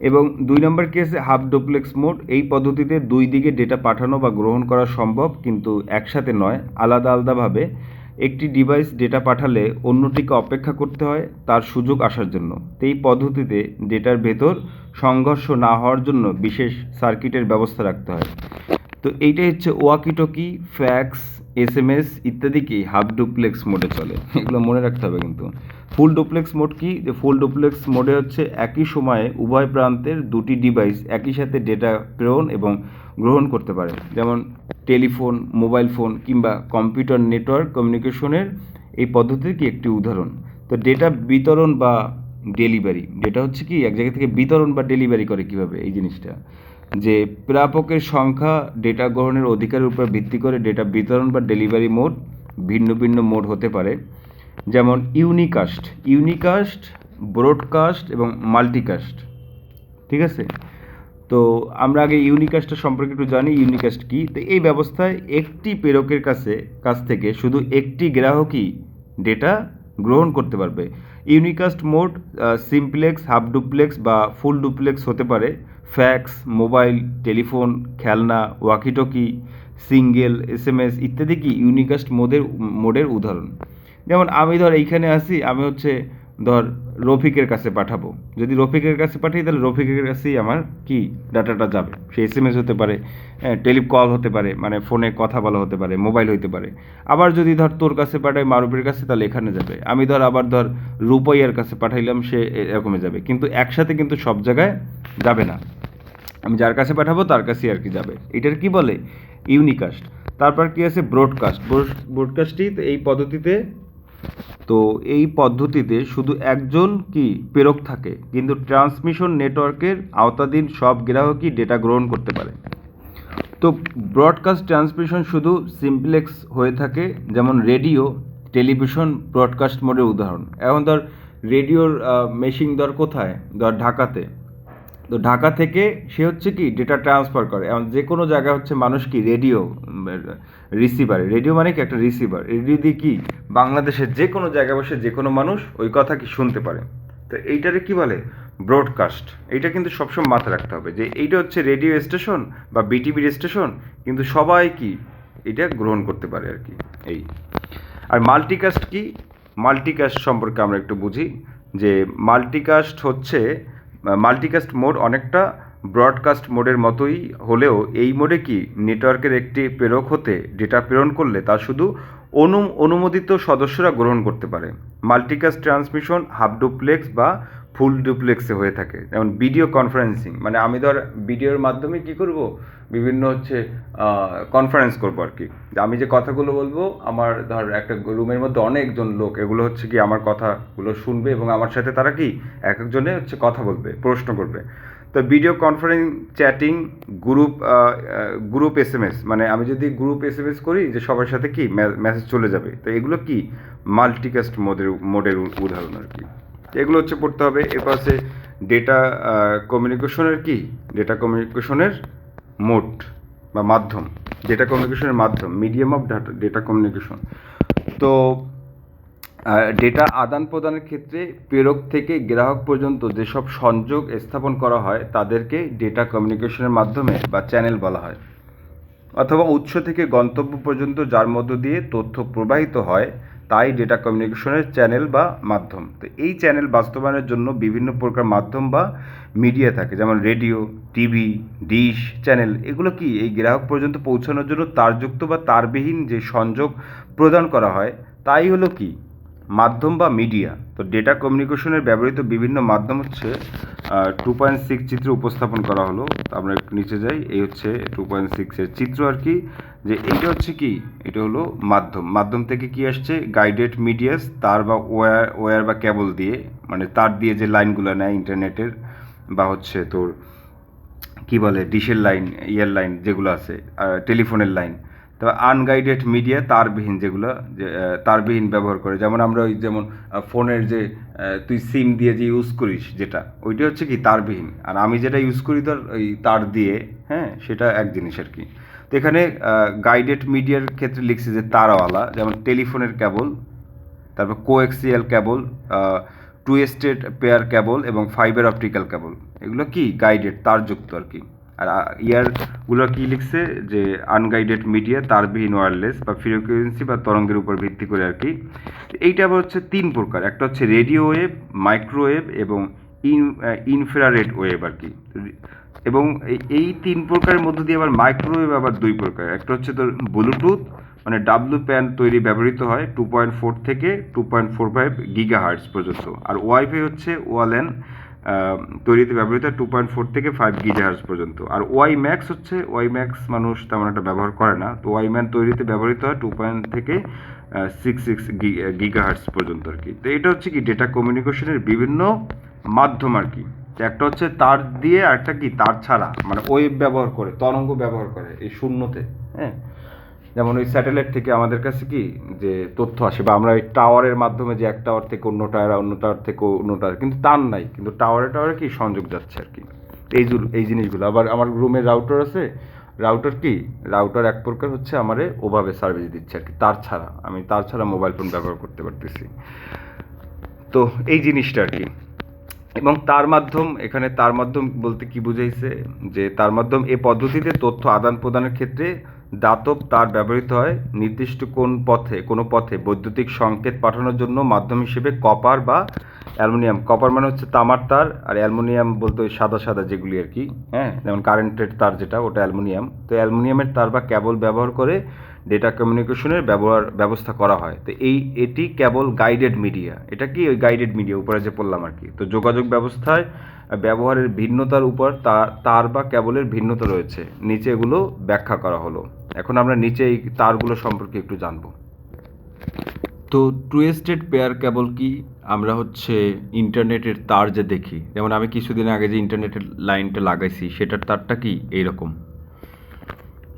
এবং 2 নম্বর কেসে হাফ ডুপ্লেক্স মোড। এই পদ্ধতিতে দুই দিকে ডেটা পাঠানো বা গ্রহণ করা সম্ভব, কিন্তু একসাথে নয়, আলাদা আলাদাভাবে। একটি ডিভাইস ডেটা পাঠালে অন্যটিকে অপেক্ষা করতে হয় তার সুযোগ আসার জন্য। তো এই পদ্ধতিতে ডেটার ভেতর সংঘর্ষ না হওয়ার জন্য বিশেষ সার্কিটের ব্যবস্থা রাখতে হয়। তো এইটাই হচ্ছে ওয়াকিটকি, ফ্যাক্স, এসএমএস ইত্যাদি কি হাফ ডুপ্লেক্স মোডে চলে। এগুলো মনে রাখতে হবে কিন্তু। ফুল ডুপ্লেক্স মোড কি, যে ফুল ডুপ্লেক্স মোডে হচ্ছে একই সময়ে উভয় প্রান্তের দুটি ডিভাইস একই সাথে ডেটা প্রেরণ এবং গ্রহণ করতে পারে। যেমন টেলিফোন, মোবাইল ফোন কিংবা কম্পিউটার নেটওয়ার্ক কমিউনিকেশনের এই পদ্ধতির কি একটি উদাহরণ। তো ডেটা বিতরণ বা ডেলিভারি, ডেটা হচ্ছে কি এক জায়গা থেকে বিতরণ বা ডেলিভারি করে কিভাবে, এই জিনিসটা, যে প্রাপকের সংখ্যা ডেটা গ্রহণের অধিকারের উপর ভিত্তি করে ডেটা বিতরণ বা ডেলিভারি মোড ভিন্ন ভিন্ন মোড হতে পারে। যেমন ইউনিকাস্ট, ব্রডকাস্ট এবং মাল্টিকাস্ট। ঠিক আছে, তো আমরা আগে ইউনিকাস্টের সম্পর্কে একটু জানি। ইউনিকাস্ট কি, তো এই ব্যবস্থায় একটি প্রেরকের কাছ থেকে শুধু একটি গ্রাহকই ডেটা গ্রহণ করতে পারবে। Unicast mode simplex, half duplex বা ফুল ডুপ্লেক্স হতে পারে। ফ্যাক্স, মোবাইল, টেলিফোন, খেলনা, ওয়াকিটকি, সিঙ্গেল, এসএমএস ইত্যাদি কি ইউনিকাস্ট মোডের উদাহরণ। যেমন আমি ধর এইখানে আসি, আমি হচ্ছে ধর রফিকের কাছে পাঠাবো। যদি রফিকের কাছে পাঠাই তাহলে রফিকের কাছেই আমার কি ডাটাটা যাবে। সে এসএমএস হতে পারে, টেলিকল হতে পারে, মানে ফোনে কথা বলা হতে পারে, মোবাইল হতে পারে। আবার যদি ধর তোর কাছে পাঠাই মারুফের কাছে, তাহলে এখানে যাবে। আমি আবার রূপইয়ার কাছে পাঠাইলাম, সে এরকমই যাবে, কিন্তু একসাথে কিন্তু সব জায়গায় যাবে না। আমি যার কাছে পাঠাবো তার কাছেই আর কি যাবে। এটার কি বলে ইউনিকাস্ট। তারপর কি আছে ব্রডকাস্টই। তো এই পদ্ধতিতে শুধু একজন কি প্রেরক থাকে, কিন্তু ট্রান্সমিশন নেটওয়ার্কের আওতাধীন সব গ্রাহকই ডেটা গ্রহণ করতে পারে। তো ব্রডকাস্ট ট্রান্সমিশন শুধু সিমপ্লেক্স হয়ে থাকে, যেমন রেডিও, টেলিভিশন ব্রডকাস্ট মোডের উদাহরণ। এখন রেডিওর মেশিন কোথায়, ঢাকাতে। তো ঢাকা থেকে সে হচ্ছে কি ডেটা ট্রান্সফার করে। এখন যে কোনো জায়গায় হচ্ছে মানুষ কি রেডিও রেডিও মানে কি একটা রিসিভার। রেডিও দিয়ে কি বাংলাদেশের যে কোনো জায়গায় বসে যে কোনো মানুষ ওই কথা কি শুনতে পারে। তো এইটারে কি বলে ব্রডকাস্ট। এইটা কিন্তু সবসময় মাথায় রাখতে হবে যে এইটা হচ্ছে রেডিও স্টেশন বা বিটিভির স্টেশন, কিন্তু সবাই কি এটা গ্রহণ করতে পারে আর কি। এই আর মাল্টিকাস্ট কি, মাল্টিকাস্ট সম্পর্কে আমরা একটু বুঝি। যে মাল্টিকাস্ট মোড অনেকটা ব্রডকাস্ট মোডের মতোই হলেও এই মোডে কি নেটওয়ার্কের একটি প্রেরক হতে ডেটা প্রেরণ করলে তা শুধু অনুমোদিত সদস্যরা গ্রহণ করতে পারে। মাল্টিকাস্ট ট্রান্সমিশন হাফ ডুপ্লেক্স বা ফুল ডুপ্লেক্সে হয়ে থাকে। যেমন ভিডিও কনফারেন্সিং, মানে আমি ধর ভিডিওর মাধ্যমে কি করব, বিভিন্ন হচ্ছে কনফারেন্স করবো আর কি। আমি যে কথাগুলো বলবো, আমার ধর একটা রুমের মধ্যে অনেকজন লোক, এগুলো হচ্ছে কি আমার কথাগুলো শুনবে এবং আমার সাথে তারা কি এক একজনে হচ্ছে কথা বলবে, প্রশ্ন করবে। তো video conference, chatting, group SMS, মানে আমি যদি গ্রুপ এসএমএস করি যে সবার সাথে কি মেসেজ চলে যাবে, তো এগুলো কি মাল্টিকাস্ট মোডের উদাহরণ আর কি। এগুলো হচ্ছে পড়তে হবে। এরপর আছে ডেটা কমিউনিকেশনের কি, ডেটা কমিউনিকেশনের মোড বা মাধ্যম, ডেটা কমিউনিকেশনের মাধ্যম, মিডিয়াম অফ ডেটা কমিউনিকেশন। তো ডেটা আদান প্রদানের ক্ষেত্রে প্রেরক থেকে গ্রাহক পর্যন্ত যেসব সংযোগ স্থাপন করা হয় তাদেরকে ডেটা কমিউনিকেশনের মাধ্যমে বা চ্যানেল বলা হয়। অথবা উৎস থেকে গন্তব্য পর্যন্ত যার মধ্য দিয়ে তথ্য প্রবাহিত হয় তাই ডেটা কমিউনিকেশনের চ্যানেল বা মাধ্যম। তো এই চ্যানেল বাস্তবায়নের জন্য বিভিন্ন প্রকার মাধ্যম বা মিডিয়া থাকে, যেমন রেডিও, টিভি, ডিশ চ্যানেল। এগুলো কি এই গ্রাহক পর্যন্ত পৌঁছানোর জন্য তারযুক্ত বা তারবিহীন যে সংযোগ প্রদান করা হয় তাই হলো কি মাধ্যম বা মিডিয়া। তো ডেটা কমিউনিকেশনের ব্যবহৃত বিভিন্ন মাধ্যম হচ্ছে 2.6 চিত্রে উপস্থাপন করা হলো। আমরা একটু নিচে যাই, এই হচ্ছে 2.6-এর চিত্র আর কি। যে এইটা হচ্ছে কি, এটা হলো মাধ্যম থেকে কি আসছে, গাইডেড মিডিয়াস, তার বা ওয়্যার বা কেবল দিয়ে, মানে তার দিয়ে যে লাইনগুলো নেয় ইন্টারনেটের বা হচ্ছে তোর কি বলে ডিশের লাইন, ইয়ার লাইন যেগুলো আছে, টেলিফোনের লাইন। তবে আনগাইডেড মিডিয়া, তারবিহীন, যেগুলো যে তারবিহীন ব্যবহার করে, যেমন আমরা ওই যেমন ফোনের যে তুই সিম দিয়ে যে ইউজ করিস যেটা, ওইটা হচ্ছে কি তারবিহীন। আর আমি যেটা ইউজ করি ধর ওই তার দিয়ে, হ্যাঁ, সেটা এক জিনিস আর কি। তো এখানে গাইডেড মিডিয়ার ক্ষেত্রে লিখছি যে তারওয়ালা, যেমন টেলিফোনের কেবল, তারপর coaxial cable, twisted pair cable এবং ফাইবার অপটিক্যাল কেবল। এগুলো কি গাইডেড, তারযুক্ত আর কি। আর ইয়ারগুলো কি লিখছে যে আনগাইডেড মিডিয়া, তারবিহীন ওয়্যারলেস বা ফ্রিকোয়েন্সি বা তরঙ্গের উপর ভিত্তি করে আর কি। এইটা আবার হচ্ছে তিন প্রকার, একটা হচ্ছে রেডিও ওয়েভ, মাইক্রোওয়েভ এবং ইনফ্রারেড ওয়েভ আর কি। এবং এই তিন প্রকারের মধ্য দিয়ে আবার মাইক্রোওয়েভ আবার দুই প্রকার, একটা হচ্ছে তোর ব্লুটুথ, মানে ডাব্লু প্যান তৈরি ব্যবহৃত হয় 2.4 থেকে 2.45 গিগাহার্টজ পর্যন্ত। আর ওয়াইফাই হচ্ছে ওয়ালএন তৈরিতে ব্যবহৃত হয় 2.4 থেকে 5 গিগাহার্টজ পর্যন্ত। আর ওয়াই ম্যাক্স হচ্ছে, ওয়াই ম্যাক্স মানুষ তেমন একটা ব্যবহার করে না, তো ওয়াই ম্যান তৈরিতে ব্যবহৃত হয় 2 থেকে 6 গিগাহার্টজ পর্যন্ত আর কি। তো এটা হচ্ছে কি ডেটা কমিউনিকেশনের বিভিন্ন মাধ্যম আর কি। একটা হচ্ছে তার দিয়ে, আর একটা কি তার ছাড়া, মানে ওয়েভ ব্যবহার করে, তরঙ্গ ব্যবহার করে এই শূন্যতে, হ্যাঁ। যেমন ওই স্যাটেলাইট থেকে আমাদের কাছে কি যে তথ্য আসে, বা আমরা ওই টাওয়ারের মাধ্যমে যে এক টাওয়ার থেকে অন্য টাওয়ার থেকে অন্য টাওয়ার, কিন্তু তার নাই, কিন্তু টাওয়ারে কি সংযোগ যাচ্ছে আর কি। এই জিনিসগুলো। আবার আমার রুমে রাউটার আছে, রাউটার এক প্রকার হচ্ছে আমারে ওভাবে সার্ভিস দিচ্ছে আর কি, তার ছাড়া মোবাইল ফোন ব্যবহার করতে পারতেছি। তো এই জিনিসটা আর কি। এবং এখানে তার মাধ্যম বলতে কি বুঝাইছে, যে তার মাধ্যম এ পদ্ধতিতে তথ্য আদান প্রদানের ক্ষেত্রে দাতব তার ব্যবহৃত হয়। নির্দিষ্ট কোনো পথে বৈদ্যুতিক সংকেত পাঠানোর জন্য মাধ্যম হিসেবে কপার বা অ্যালুমিনিয়াম, কপার মানে হচ্ছে তামার তার, আর অ্যালুমিনিয়াম বলতে ওই সাদা যেগুলি আর কি, হ্যাঁ, যেমন কারেন্টের তার যেটা, ওটা অ্যালুমিনিয়াম। তো অ্যালুমিনিয়ামের তার বা কেবল ব্যবহার করে ডেটা কমিউনিকেশনের ব্যবস্থা করা হয়। তো এটি কেবল গাইডেড মিডিয়া, এটা কি ওই গাইডেড মিডিয়া উপরে যে বললাম আর কি। তো যোগাযোগ ব্যবস্থায় ব্যবহারের ভিন্নতার উপর তার বা কেবলের ভিন্নতা রয়েছে, নিচে এগুলো ব্যাখ্যা করা হলো। এখন আমরা নিচে এই তারগুলো সম্পর্কে একটু জানবো। তো টুয়েস্টেড পেয়ার কেবল কি, আমরা হচ্ছে ইন্টারনেটের তার যে দেখি, যেমন আমি কিছুদিন আগে যে ইন্টারনেটের লাইনটা লাগাইছি সেটার তারটা কি এইরকম,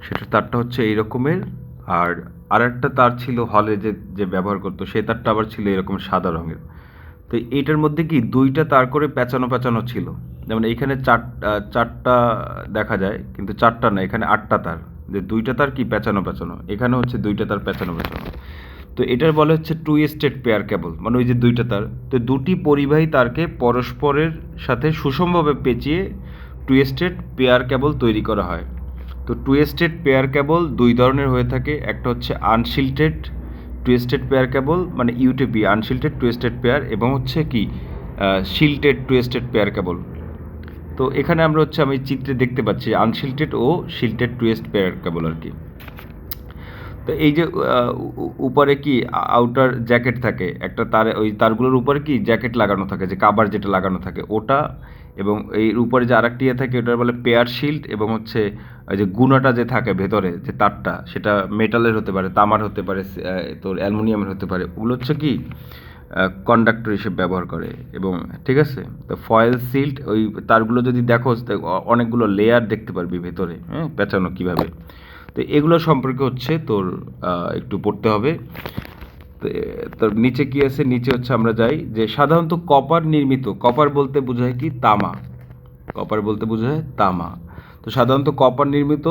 সেটার তারটা হচ্ছে এই রকমের। আর একটা তার ছিল হলে যে ব্যবহার করতো, সেই তারটা আবার ছিল এরকম সাদা রঙের। তো এইটার মধ্যে কি দুইটা তার করে পেঁচানো ছিল, যেমন এইখানে চারটা দেখা যায়, কিন্তু চারটা না, এখানে 8টা তার, যে দুইটা তার কি পেঁচানো, এখানে হচ্ছে দুইটা তার পেঁচানো। তো এটার বলে হচ্ছে টুয়েস্টেড পেয়ার কেবল, মানে ওই যে দুইটা তার, তো দুটি পরিবাহী তারকে পরস্পরের সাথে সুষমভাবে পেঁচিয়ে টুয়েস্টেড পেয়ার কেবল তৈরি করা হয়। তো টুয়েস্টেড পেয়ার কেবল দুই ধরনের হয়ে থাকে, একটা হচ্ছে আনশিল্টেড টুয়েস্টেড পেয়ার কেবল, মানে ইউটিপি, আনশিল্টেড টুয়েস্টেড পেয়ার, এবং হচ্ছে কি শিল্টেড টুয়েস্টেড পেয়ার কেবল। তো এখানে আমরা হচ্ছে আমি চিত্রে দেখতে পাচ্ছি আনশিল্টেড ও শিল্টেড টুইস্ট পেয়ার কেবল আর কি। তো এই যে উপরে কি আউটার জ্যাকেট থাকে একটা তারে, ওই তারগুলোর উপরে কি জ্যাকেট লাগানো থাকে, যে কাবার যেটা লাগানো থাকে ওটা, এবং এর উপরে যে আরেকটি ইয়ে থাকে ওটার বলে পেয়ার শিল্ড, এবং হচ্ছে ওই যে গুণাটা যে থাকে ভেতরে যে তারটা, সেটা মেটালের হতে পারে, তামার হতে পারে, তোর অ্যালুমিনিয়ামের হতে পারে, ওগুলো হচ্ছে কি কন্ডাক্টর হিসেবে ব্যবহার করে। এবং ঠিক আছে, তো ফয়েল সিল্ড ওই তারগুলো যদি দেখো অনেকগুলো লেয়ার দেখতে পারবি ভেতরে, হ্যাঁ, পেঁচানো কীভাবে। তো এগুলো সম্পর্কে হচ্ছে তোর একটু পড়তে হবে। তোর নিচে কি আছে, নিচে হচ্ছে আমরা যাই যে সাধারণত কপার নির্মিত, কপার বলতে বোঝায় কি তামা, কপার বলতে বোঝায় তামা। তো সাধারণত কপার নির্মিত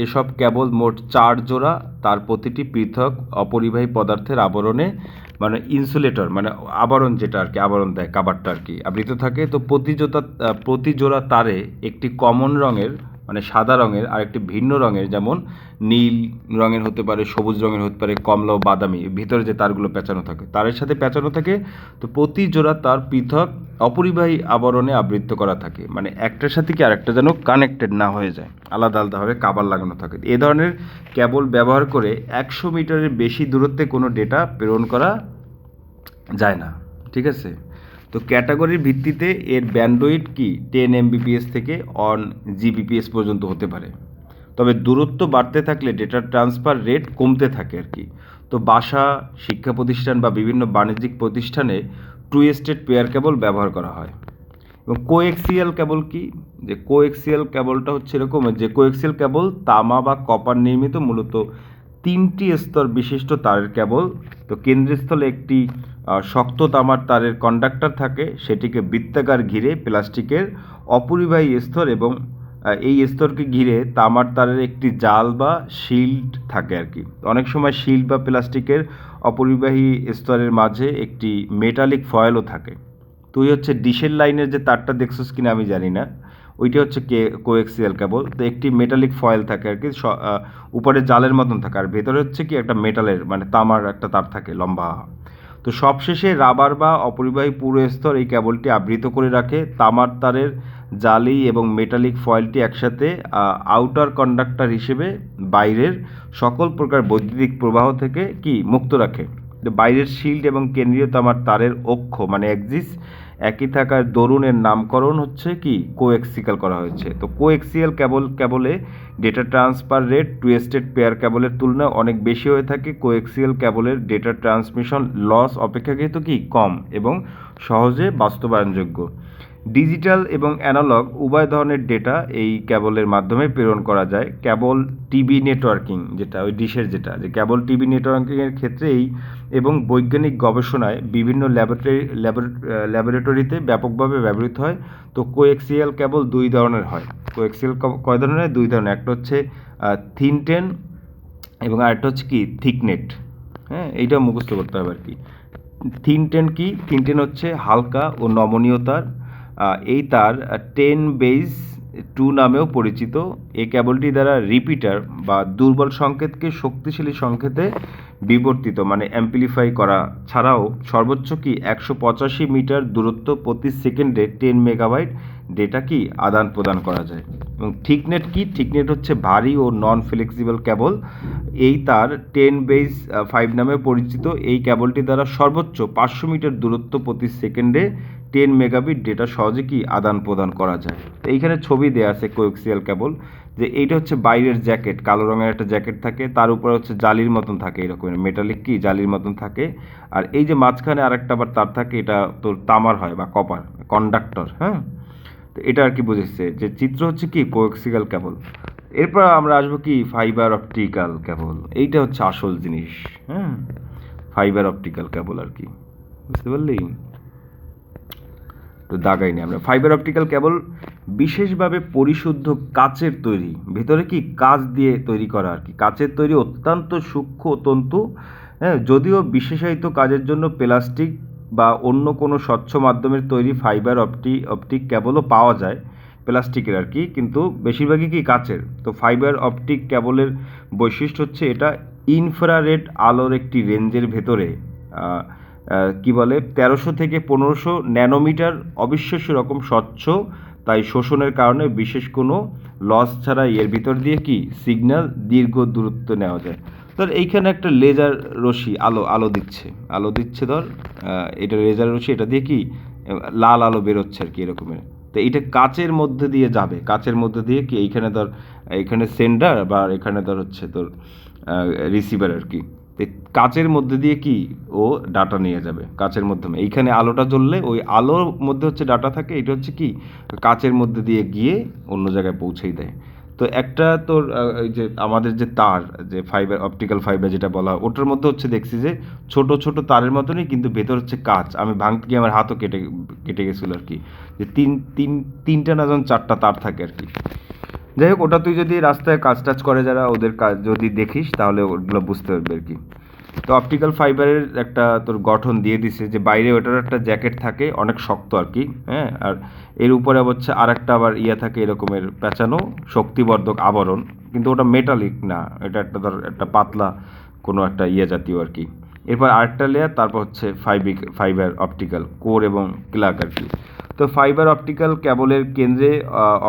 এসব কেবল মোট 4 জোড়া, তার প্রতিটি পৃথক অপরিবাহী পদার্থের আবরণে, মানে ইনসুলেটর, মানে আবরণ যেটা আর কি, আবরণ দেয় কাবারটা আর কি, আবৃত থাকে। তো প্রতি জোড়া তারে একটি কমন রঙের, মানে সাদা রঙের, আর একটি ভিন্ন রঙের, যেমন নীল রঙের হতে পারে, সবুজ রঙের হতে পারে, কমলা ও বাদামি, ভিতরে যে তারগুলো পেঁচানো থাকে তারের সাথে পেঁচানো থাকে। তো প্রতি জোড়া তার পৃথক অপরিবাহী আবরণে আবৃত করা থাকে, মানে একটার সাথে কি আরেকটা যেন কানেক্টেড না হয়ে যায়, আলাদা আলাদাভাবে কাবার লাগানো থাকে। এ ধরনের কেবল ব্যবহার করে 100 মিটারের বেশি দূরত্বে কোনো ডেটা প্রেরণ করা যায় না, ঠিক আছে। তো ক্যাটাগরির ভিত্তিতে এর ব্যান্ডউইথ কি 10 Mbps থেকে 1 Gbps পর্যন্ত হতে পারে। তবে দূরত্ব বাড়তে থাকলে ডেটা ট্রান্সফার রেট কমতে থাকে আর কি। তো বাসা, শিক্ষা প্রতিষ্ঠান বা বিভিন্ন বাণিজ্যিক প্রতিষ্ঠানে টুইস্টেড পেয়ার কেবল ব্যবহার করা হয়। এবং কোএক্সিয়াল কেবল কি, যে কোএক্সিয়াল কেবলটা হচ্ছে এরকম যে কোএক্সিয়াল কেবল তামা বা কপার নির্মিত, মূলত 3টি স্তর বিশিষ্ট তারের কেবল। তো কেন্দ্রস্থলে একটি শক্ত তামার তারের কন্ডাক্টর থাকে, সেটিকে বৃত্তাকার ঘিরে প্লাস্টিকের অপরিবাহী স্তর, এবং এই স্তরকে ঘিরে তামার তারের একটি জাল বা শিল্ড থাকে আর কি। অনেক সময় শিল্ড বা প্লাস্টিকের অপরিবাহী স্তরের মাঝে একটি মেটালিক ফয়েলও থাকে। তুই হচ্ছে ডিশের লাইনের যে তারটা দেখছিস কিনা আমি জানি না, ওইটা হচ্ছে কোএক্সিয়াল কেবল। তো একটি মেটালিক ফয়েল থাকে আর কি, উপরে জালের মতন থাকে, আর ভেতরে হচ্ছে কি একটা মেটালের, মানে তামার একটা তার থাকে লম্বা। তো সবশেষে রাবার বা অপরিবাহী পুরো স্তর এই কেবলটি আবৃত করে রাখে। তামার তারের জালি এবং মেটালিক ফয়েলটি একসাথে আউটার কন্ডাক্টর হিসেবে বাইরের সকল প্রকার বৈদ্যুতিক প্রবাহ থেকে কি মুক্ত রাখে। বাইরের শিল্ড এবং কেন্দ্রীয় তামার তারের অক্ষ, মানে অ্যাক্সিস একই থাকার দরুনের নামকরণ হচ্ছে কি কোএক্সিয়াল করা হয়েছে। তো কোএক্সিয়াল কেবলে data transfer rate twisted pair কেবলের তুলনায় অনেক বেশি হয়ে থাকে। কোএক্সিয়াল কেবলের ডেটা ট্রান্সমিশন লস অপেক্ষাকৃত কি কম এবং সহজে বাস্তবায়নযোগ্য। ডিজিটাল এবং অ্যানালগ উভয় ধরনের ডেটা এই কেবলের মাধ্যমে প্রেরণ করা যায়। কেবল টিভি নেটওয়ার্কিং, যেটা ওই ডিশের যেটা, যে কেবল টিভি নেটওয়ার্কিংয়ের ক্ষেত্রে এবং বৈজ্ঞানিক গবেষণায় বিভিন্ন ল্যাবরেটরিতে ব্যাপকভাবে ব্যবহৃত হয়। তো কোএক্সিয়াল কেবল 2 ধরনের হয়। কোএক্সিয়াল কয় ধরনের? 2 ধরনের। একটা হচ্ছে থিন টেন, এবং আরেকটা হচ্ছে কি থিকনেট। হ্যাঁ, এইটা মুখস্থ করতে হবে আর কি। থিন টেন কি? থিন টেন হচ্ছে হালকা ও নমনীয় তার। এই তার 10 বেজ 2 নামেও পরিচিত। এই কেবলটি দ্বারা রিপিটার বা দুর্বল সংকেতকে শক্তিশালী সংকেতে বিবর্তিত, মানে অ্যাম্পলিফাই করা ছাড়াও সর্বোচ্চ কি 185 মিটার দূরত্ব প্রতি সেকেন্ডে 10 মেগাবাইট ডেটা কি আদান প্রদান করা যায়। এবং থিকনেট কি? থিকনেট হচ্ছে ভারী ও নন ফ্লেক্সিবল কেবল। এই তার 10 বেজ 5 নামে পরিচিত। এই কেবলটি দ্বারা সর্বোচ্চ 500 মিটার দূরত্ব প্রতি সেকেন্ডে 10 মেগাবিট ডেটা সহজে কি আদান প্রদান করা যায়। তো এইখানে ছবি দেওয়া আছে কোএক্সিয়াল কেবল, যে এইটা হচ্ছে বাইরের জ্যাকেট, কালো রঙের একটা জ্যাকেট থাকে, তার উপরে হচ্ছে জালির মতন থাকে, এরকম মেটালিক কি জালির মতন থাকে। আর এই যে মাঝখানে আরেকটা আবার তার থাকে, এটা তোর তামার হয় বা কপার, কন্ডাক্টর। হ্যাঁ, তো এটা আর কি বুঝেছে যে চিত্র হচ্ছে কি কোএক্সিয়াল কেবল। এরপর আমরা আসবো কি ফাইবার অপটিক্যাল কেবল। এইটা হচ্ছে আসল জিনিস। হ্যাঁ, ফাইবার অপটিক্যাল কেবল আর কি, বুঝতে পারলি? তো দাগাই নেই আমরা। ফাইবার অপটিক্যাল কেবল বিশেষভাবে পরিশুদ্ধ কাচের তৈরি, ভেতরে কি কাচ দিয়ে তৈরি করা আর কি, কাচের তৈরি অত্যন্ত সূক্ষ্ম তন্তু। হ্যাঁ, যদিও বিশেষায়িত কাজের জন্য প্লাস্টিক বা অন্য কোনো স্বচ্ছ মাধ্যমের তৈরি ফাইবার অপটিক কেবলও পাওয়া যায়, প্লাস্টিকের আর কি, কিন্তু বেশিরভাগই কি কাচের। তো ফাইবার অপটিক কেবলের বৈশিষ্ট্য হচ্ছে এটা ইনফ্রারেড আলোর একটি রেঞ্জের ভেতরে কি বলে 1300 থেকে 1500 ন্যানোমিটার অবিশ্বাস্য রকম স্বচ্ছ তাই শোষণের কারণে বিশেষ কোনো লস ছাড়া এর ভিতর দিয়ে কি সিগন্যাল দীর্ঘ দূরত্ব নেওয়া যায়। ধর এইখানে একটা লেজার রশ্মি আলো দিচ্ছে ধর, এটা লেজার রশ্মি, এটা দিয়ে কি লাল আলো বেরোচ্ছে আর কি এরকমের। তো এটা কাচের মধ্যে দিয়ে যাবে, কাচের মধ্যে দিয়ে কি এইখানে ধর, এইখানে সেন্ডার বা এখানে ধর হচ্ছে তোর রিসিভার আর কি। তো কাচের মধ্যে দিয়ে কি ও ডাটা নিয়ে যাবে কাচের মাধ্যমে। এইখানে আলোটা জ্বললে ওই আলোর মধ্যে হচ্ছে ডাটা থাকে, এটা হচ্ছে কি কাচের মধ্যে দিয়ে গিয়ে অন্য জায়গায় পৌঁছেই দেয়। তো একটা তোর এই যে আমাদের যে তার, যে ফাইবার, অপটিক্যাল ফাইবার যেটা বলা হয়, ওটার মধ্যে হচ্ছে দেখছি যে ছোট ছোট তারের মতনই, কিন্তু ভেতর হচ্ছে কাচ। আমি ভাঙতে গিয়ে আমার হাতও কেটে গেছিলো আর কি, যে তিনটা না যেন চারটা তার থাকে আর কি। যাই হোক, ওটা তুই যদি রাস্তায় কাজ টাজ করে যারা, ওদের কাজ যদি দেখিস তাহলে ওগুলো বুঝতে পারবে আর কি। তো অপটিক্যাল ফাইবারের একটা তোর গঠন দিয়ে দিছে যে বাইরে ওটার একটা জ্যাকেট থাকে অনেক শক্ত আর কি, হ্যাঁ, আর এর উপরে হচ্ছে আর একটা আবার থাকে এরকমের পেঁচানো শক্তিবর্ধক আবরণ, কিন্তু ওটা মেটালিক না, এটা একটা ধর একটা পাতলা কোনো একটা জাতীয় আর কি। এরপর আরেকটা লেয়ার, তারপর হচ্ছে ফাইবার অপটিক্যাল কোর এবং ক্লাক আর কি। তো ফাইবার অপটিক্যাল কেবলের কেন্দ্রে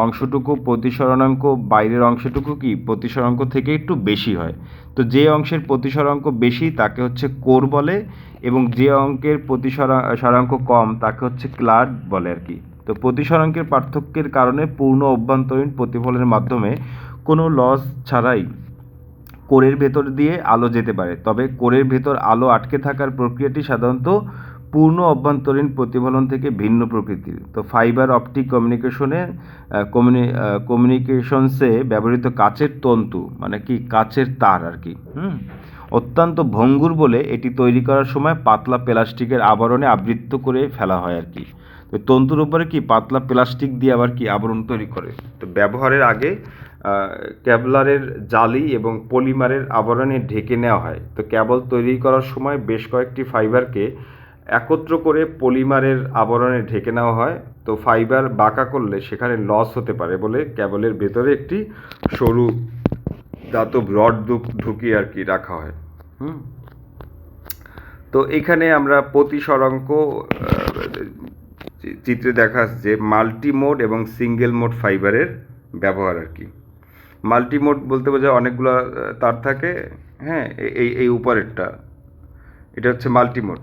অংশটুকু প্রতিসরণাঙ্ক, বাইরের অংশটুকু কি প্রতিসরণাঙ্ক থেকে একটু বেশি হয়। তো যে অংশের প্রতিসরাঙ্ক বেশি তাকে হচ্ছে কোর বলে, এবং যে অঙ্কের প্রতিসরাঙ্ক কম তাকে হচ্ছে ক্লাড বলে আর কি। তো প্রতিসরাঙ্কের পার্থক্যের কারণে পূর্ণ অভ্যন্তরীণ প্রতিফলনের মাধ্যমে কোনো লস ছাড়াই কোরের ভেতর দিয়ে আলো যেতে পারে, তবে কোরের ভেতর আলো আটকে থাকার প্রক্রিয়াটি সাধারণত পূর্ণ অভ্যন্তরীণ প্রতিফলন থেকে ভিন্ন প্রকৃতির। তো ফাইবার অপটিক কমিউনিকেশনসে ব্যবহৃত কাচের তন্তু, মানে কি কাচের তার আর কি, অত্যন্ত ভঙ্গুর বলে এটি তৈরি করার সময় পাতলা প্লাস্টিকের আবরণে আবৃত করে ফেলা হয় আর কি। তো তন্তুর উপরে কি পাতলা প্লাস্টিক দিয়ে আবার কি আবরণ তৈরি করে। তো ব্যবহারের আগে ক্যাবলারের জালি এবং পলিমারের আবরণে ঢেকে নেওয়া হয়। তো ক্যাবল তৈরি করার সময় বেশ কয়েকটি ফাইবারকে একত্র করে পলিমারের আবরণে ঢেকে নেওয়া হয়। তো ফাইবার বাঁকা করলে সেখানে লস হতে পারে বলে ক্যাবলের ভেতরে একটি সরু ধাতব রড ঢুকিয়ে আর কি রাখা হয়। তো এখানে আমরা প্রতিসরাঙ্ক চিত্রে দেখা যাচ্ছে মাল্টিমোড এবং সিঙ্গেল মোড ফাইবারের ব্যবহার আর কি। মাল্টিমোড বলতে বোঝায় অনেকগুলো তার থাকে, হ্যাঁ, এই উপরেরটা এটা হচ্ছে মাল্টিমোড,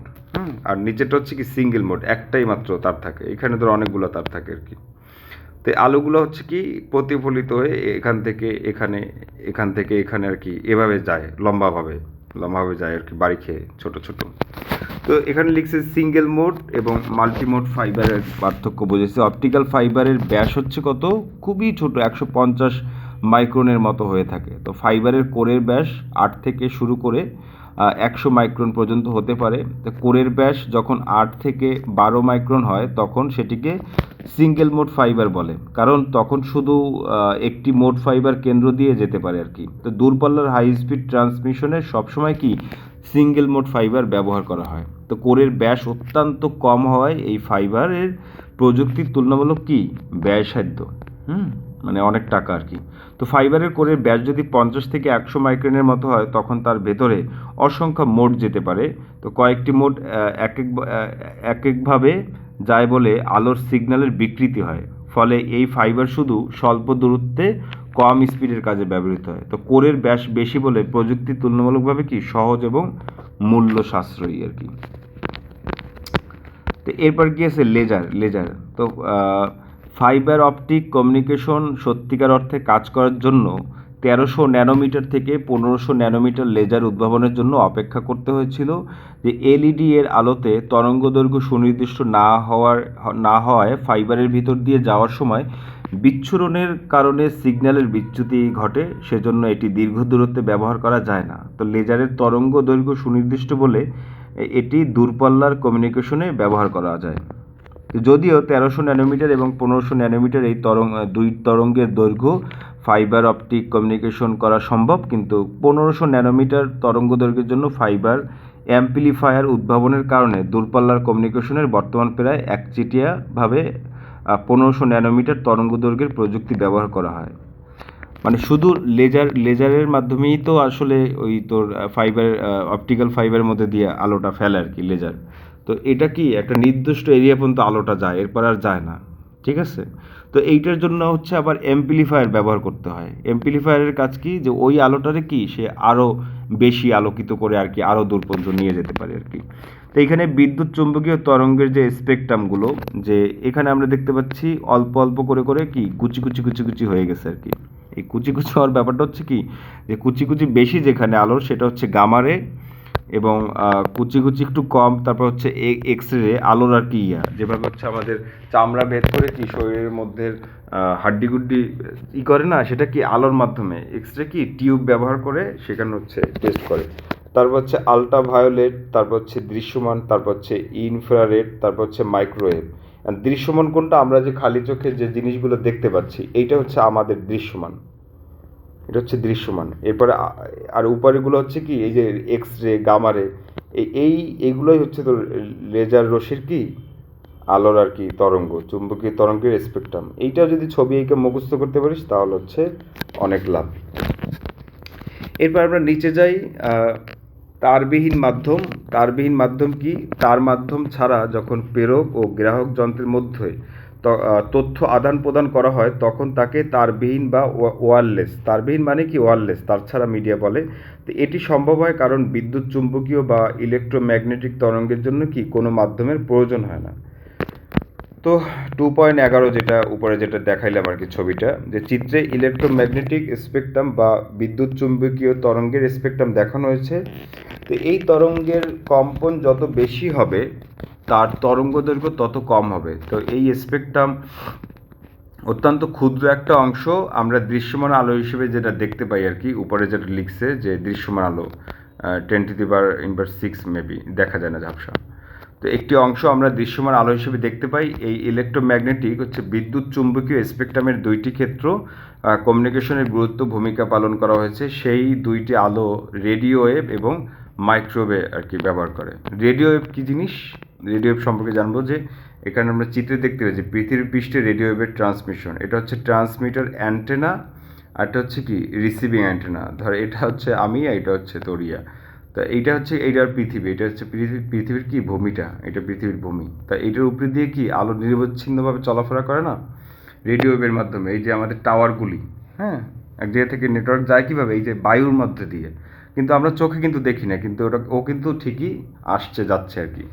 আর নিচেরটা হচ্ছে কি সিঙ্গেল মোড, একটাই মাত্র তার থাকে, এখানে ধর অনেকগুলো তার থাকে আর কি। তো আলোগুলো হচ্ছে কি প্রতিফলিত হয়ে এখান থেকে এখানে, এখান থেকে এখানে আর কি এভাবে যায়, লম্বাভাবে যায় আর কি, বাড়ি খেয়ে ছোট ছোট। তো এখানে লিখছে সিঙ্গেল মোড এবং মাল্টিমোড ফাইবারের পার্থক্য বুঝেছে। অপটিক্যাল ফাইবারের ব্যাস হচ্ছে কত, খুবই ছোট, 150 মাইক্রনের মতো হয়ে থাকে। তো ফাইবারের কোরের ব্যাস 8 থেকে শুরু করে 100 মাইক্রন পর্যন্ত হতে পারে। তো কোরের ব্যাস যখন 8 থেকে 12 মাইক্রন হয় তখন সেটিকে সিঙ্গেল মোড ফাইবার বলে, কারণ তখন শুধু একটি মোড ফাইবার কেন্দ্র দিয়ে যেতে পারে আর কি। তো দূরপাল্লার হাই স্পিড ট্রান্সমিশনে সবসময় কি সিঙ্গেল মোড ফাইবার ব্যবহার করা হয়। তো কোরের ব্যাস অত্যন্ত কম হওয়ায় এই ফাইবারের প্রযুক্তির তুলনামূলক কি ব্যয়সাধ্য, মানে অনেক টাকা আর কি। তো ফাইবারের কোরের ব্যাস যদি 50 থেকে 100 মাইক্রনের মতো হয় তখন তার ভেতরে অসংখ্য মোড যেতে পারে। তো কয়েকটি মোড এক একভাবে যায় বলে আলোর সিগন্যালের বিকৃতি হয়, ফলে এই ফাইবার শুধু স্বল্প দূরত্বে কম স্পিডের কাজে ব্যবহৃত হয়। তো কোরের ব্যাস বেশি বলে প্রযুক্তি তুলনামূলকভাবে কি সহজ এবং মূল্য সাশ্রয়ী আর কি। তো এরপর কি আছে লেজার। তো ফাইবার অপটিক কমিউনিকেশন সত্যিকার অর্থে কাজ করার জন্য 1300 ন্যানোমিটার থেকে 1500 ন্যানোমিটার লেজার উদ্ভাবনের জন্য অপেক্ষা করতে হয়েছিল, যে এলইডি এর আলোতে তরঙ্গদৈর্ঘ্য সুনির্দিষ্ট না হওয়ায় ফাইবারের ভিতর দিয়ে যাওয়ার সময় বিচ্ছুরণের কারণে সিগন্যালের বিচ্যুতি ঘটে, সেজন্য এটি দীর্ঘ দূরত্বে ব্যবহার করা যায় না। তো লেজারের তরঙ্গ দৈর্ঘ্য সুনির্দিষ্ট বলে এটি দূরপাল্লার কমিউনিকেশনে ব্যবহার করা যায়। যদিও 1300 ন্যানোমিটার এবং 1500 ন্যানোমিটার এই দুই তরঙ্গের দৈর্ঘ্য ফাইবার অপটিক কমিউনিকেশন করা সম্ভব, কিন্তু 1500 ন্যানোমিটার তরঙ্গ দৈর্ঘ্যের জন্য ফাইবার অ্যাম্পলিফায়ার উদ্ভাবনের কারণে দূরপাল্লার কমিউনিকেশনের বর্তমান প্রায় একচেটিয়াভাবে 1500 ন্যানোমিটার তরঙ্গ দৈর্ঘ্যের প্রযুক্তি ব্যবহার করা হয়। মানে শুধু লেজারের মাধ্যমেই তো আসলে ওই তোর ফাইবার অপটিক্যাল ফাইবারের মধ্যে দিয়ে আলোটা ফেলে আর কি লেজার। তো এটা কি একটা নির্দিষ্ট এরিয়া পর্যন্ত আলোটা যায়, এরপর আর যায় না। ঠিক আছে? তো এইটার জন্য হচ্ছে আবার অ্যাম্প্লিফায়ার ব্যবহার করতে হয়। অ্যাম্প্লিফায়ারের কাজ কি, যে ওই আলোটারে কি সে আরও বেশি আলোকিত করে আর কি আরও দূর পর্যন্ত নিয়ে যেতে পারে আর কি। তো এইখানে বিদ্যুৎ চুম্বকীয় তরঙ্গের যে স্পেকট্রামগুলো, যে এখানে আমরা দেখতে পাচ্ছি অল্প অল্প করে করে কি কুচি কুচি কুচি কুচি হয়ে গেছে আর কি। এই কুচি কুচি হওয়ার ব্যাপারটা হচ্ছে কি, যে কুচি কুচি বেশি যেখানে আলোর সেটা হচ্ছে গামারে, এবং কুচি কুচি একটু কম তারপর হচ্ছে এক্স রে আলোর আর কি যেভাবে হচ্ছে আমাদের চামড়া ভেদ করে কি শরীরের মধ্যে হাড্ডি গুড্ডি করে না, সেটা কি আলোর মাধ্যমে এক্স রে কি টিউব ব্যবহার করে সেখানে হচ্ছে টেস্ট করে। তারপর হচ্ছে আলট্রা ভায়োলেট, তারপর হচ্ছে দৃশ্যমান, তারপর হচ্ছে ইনফ্রারেড, তারপর হচ্ছে মাইক্রোওয়েভ। দৃশ্যমান কোনটা, আমরা যে খালি চোখে যে জিনিসগুলো দেখতে পাচ্ছি এইটা হচ্ছে আমাদের দৃশ্যমান, এটা হচ্ছে দৃশ্যমান। এরপরে আর উপরেগুলো হচ্ছে কি এই যে এক্স রে গামারে, এইগুলোই হচ্ছে তোর লেজার রশ্মির কি আলোর আর কি তরঙ্গ, চুম্বকীয় তরঙ্গের স্পেকট্রাম। এইটা যদি ছবি এঁকে মুখস্থ করতে পারিস তাহলে হচ্ছে অনেক লাভ। এরপর আমরা নিচে যাই, তারবিহীন মাধ্যম। তারবিহীন মাধ্যম কি, তার মাধ্যম ছাড়া যখন প্রেরক ও গ্রাহক যন্ত্রের মধ্যে তথ্য আদান প্রদান করা হয় তখন তাকে তারবিহীন বা ওয়্যারলেস, তারবিহীন মানে কি ওয়্যারলেস, তার ছাড়া মিডিয়া বলে। তো এটি সম্ভব হয় কারণ বিদ্যুৎ চুম্বকীয় বা ইলেকট্রোম্যাগনেটিক তরঙ্গের জন্য কি কোনো মাধ্যমের প্রয়োজন হয় না। তো 2.11 যেটা উপরে যেটা দেখাইলাম আর কি ছবিটা, যে চিত্রে ইলেকট্রোম্যাগনেটিক স্পেকট্রাম বা বিদ্যুৎ চুম্বকীয় তরঙ্গের স্পেকট্রাম দেখানো হয়েছে। তো এই তরঙ্গের কম্পন যত বেশি হবে তার তরঙ্গ দৈর্ঘ্য তত কম হবে। তো এই স্পেকট্রাম অত্যন্ত ক্ষুদ্র একটা অংশ আমরা দৃশ্যমান আলো হিসেবে যেটা দেখতে পাই আর কি, উপরে যেটা লিখছে যে দৃশ্যমান আলো 10⁻⁶ মেবি, দেখা যায় না ঝাপসা। তো একটি অংশ আমরা দৃশ্যমান আলো হিসেবে দেখতে পাই। এই ইলেকট্রোম্যাগনেটিক হচ্ছে বিদ্যুৎ চুম্বকীয় স্পেকট্রামের দুইটি ক্ষেত্র কমিউনিকেশনের গুরুত্ব ভূমিকা পালন করা হয়েছে। সেই দুইটি আলো রেডিও ওয়েভ এবং মাইক্রোওয়েভে আর কি ব্যবহার করে। রেডিও ওয়েভ কী জিনিস, রেডিও ওয়েভ সম্পর্কে জানবো। যে এখানে আমরা চিত্রে দেখতে পাই যে পৃথিবীর পৃষ্ঠে রেডিও ওয়েভের ট্রান্সমিশন, এটা হচ্ছে ট্রান্সমিটার অ্যান্টেনা, আর এটা হচ্ছে কি রিসিভিং অ্যান্টেনা। ধর এটা হচ্ছে আমি, এটা হচ্ছে তোরিয়া। তা এইটা হচ্ছে এইটার পৃথিবী, এটা হচ্ছে পৃথিবীর কি ভূমিটা, এটা পৃথিবীর ভূমি। তা এইটার উপর দিয়ে কি আলো নিরবচ্ছিন্নভাবে চলাফেরা করে না রেডিও ওয়েভের মাধ্যমে। এই যে আমাদের টাওয়ারগুলি, হ্যাঁ, এক জায়গা থেকে নেটওয়ার্ক যায় কীভাবে, এই যে বায়ুর মধ্যে দিয়ে, কিন্তু আমরা চোখে কিন্তু দেখি না, কিন্তু ও কিন্তু ঠিকই আসছে যাচ্ছে আর কি।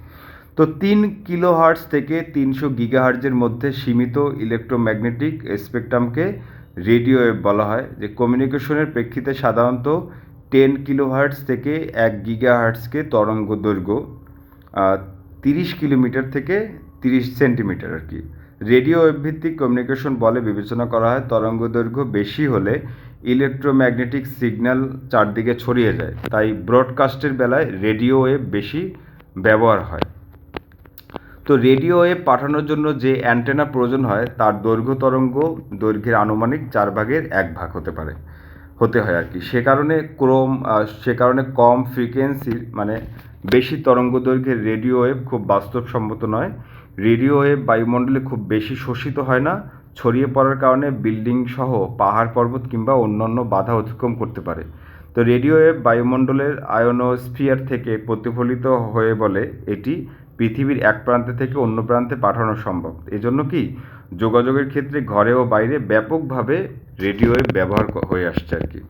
তো 3 কিলোহার্টজ থেকে 300 গিগাহার্টজের মধ্যে সীমিত ইলেকট্রোম্যাগনেটিক স্পেকট্রামকে রেডিও ওয়েভ বলা হয়। যে কমিউনিকেশনের প্রেক্ষিতে সাধারণত 10 কিলোহার্টজ থেকে 1 গিগাহার্টজকে তরঙ্গ দৈর্ঘ্য 30 কিলোমিটার থেকে 30 সেন্টিমিটার আর কি রেডিও ওয়েভ ভিত্তিক কমিউনিকেশন বলে বিবেচনা করা হয়। তরঙ্গ দৈর্ঘ্য বেশি হলে ইলেকট্রোম্যাগনেটিক সিগন্যাল চারদিকে ছড়িয়ে যায়, তাই ব্রডকাস্টের বেলায় রেডিও ওয়েভ বেশি ব্যবহার হয়। তো রেডিও ওয়েভ পাঠানোর জন্য যে অ্যান্টেনা প্রয়োজন হয় তার দৈর্ঘ্য তরঙ্গ দৈর্ঘ্যের আনুমানিক 1/4 হতে হয় আর কি। সে কারণে কম ফ্রিকোয়েন্সির মানে বেশি তরঙ্গ দৈর্ঘ্যের রেডিও ওয়েভ খুব বাস্তবসম্মত নয়। রেডিও ওয়েভ বায়ুমণ্ডলে খুব বেশি শোষিত হয় না, ছড়িয়ে পড়ার কারণে বিল্ডিং সহ পাহাড় পর্বত কিংবা অন্যান্য বাধা অতিক্রম করতে পারে। তো রেডিও ওয়েভ বায়ুমণ্ডলের আয়োনোস্ফিয়ার থেকে প্রতিফলিত হয়ে বলে এটি পৃথিবীর এক প্রান্ত থেকে অন্য প্রান্তে পাঠানো সম্ভব। এজন্য কি যোগাযোগের ক্ষেত্রে ঘরে ও বাইরে ব্যাপকভাবে রেডিও ওয়েভ ব্যবহার হয়ে আসছে আর কি।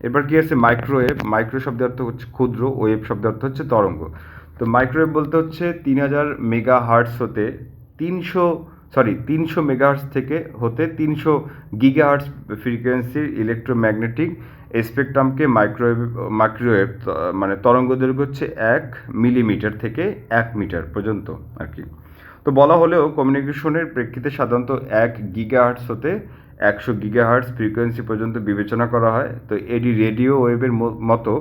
এবার কি আছে মাইক্রোওয়েভ। মাইক্রো শব্দের অর্থ হচ্ছে ক্ষুদ্র, ওয়েভ শব্দের অর্থ হচ্ছে তরঙ্গ। তো মাইক্রোওয়েভ বলতে হচ্ছে 3000 মেগাহার্টজ হতে 300 মেগাহার্টজ থেকে 300 গিগাহার্টজ ফ্রিকোয়েন্সির ইলেকট্রোম্যাগনেটিক স্পেকট্রামকে মাইক্রোওয়েভ মানে তরঙ্গ দৈর্ঘ্য হচ্ছে 1 মিলিমিটার থেকে 1 মিটার পর্যন্ত আর কি। তো বলা হলেও কমিউনিকেশনের প্রেক্ষিতে সাধারণত 1 গিগাহার্টজ হতে 100 গিগাহার্টজ ফ্রিকোয়েন্সি পর্যন্ত বিবেচনা করা হয়। তো এটি রেডিও ওয়েভের মতো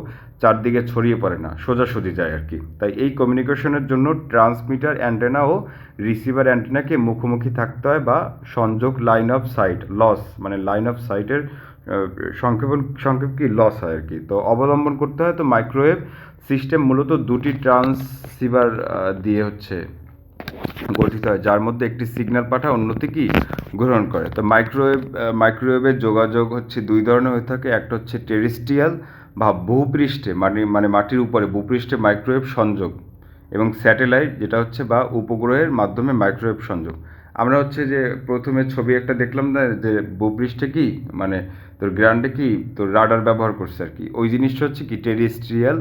চারদিকে ছড়িয়ে পড়ে না, সোজাসুজি যায় আর কি। তাই এই কমিউনিকেশনের জন্য ট্রান্সমিটার অ্যান্টেনা ও রিসিভার অ্যান্টেনাকে মুখোমুখি থাকতে হয়, বা সংযোগ লাইন অফ সাইট লস, মানে লাইন অফ সাইটের সংক্ষেপ কি লস হয় আর কি, তো অবলম্বন করতে হয়। তো মাইক্রোওয়েভ সিস্টেম মূলত দুটি ট্রান্সসিভার দিয়ে হচ্ছে গঠিত হয়, যার মধ্যে একটি সিগন্যাল পাঠায়, অন্যটি কি গ্রহণ করে। তো মাইক্রোওয়েভের যোগাযোগ হচ্ছে দুই ধরনের হয়ে থাকে। একটা হচ্ছে টেরেস্ট্রিয়াল বা ভূপৃষ্ঠে, মানে মাটির উপরে ভূপৃষ্ঠে মাইক্রোওয়েভ সংযোগ, এবং স্যাটেলাইট যেটা হচ্ছে বা উপগ্রহের মাধ্যমে মাইক্রোওয়েভ সংযোগ। আমরা হচ্ছে যে প্রথমে ছবি একটা দেখলাম না, যে ভূপৃষ্ঠে কি মানে তোর গ্রাউন্ডে কি তোর রাডার ব্যবহার করছে আর কি, ওই জিনিসটা হচ্ছে কি টেরিস্ট্রিয়াল,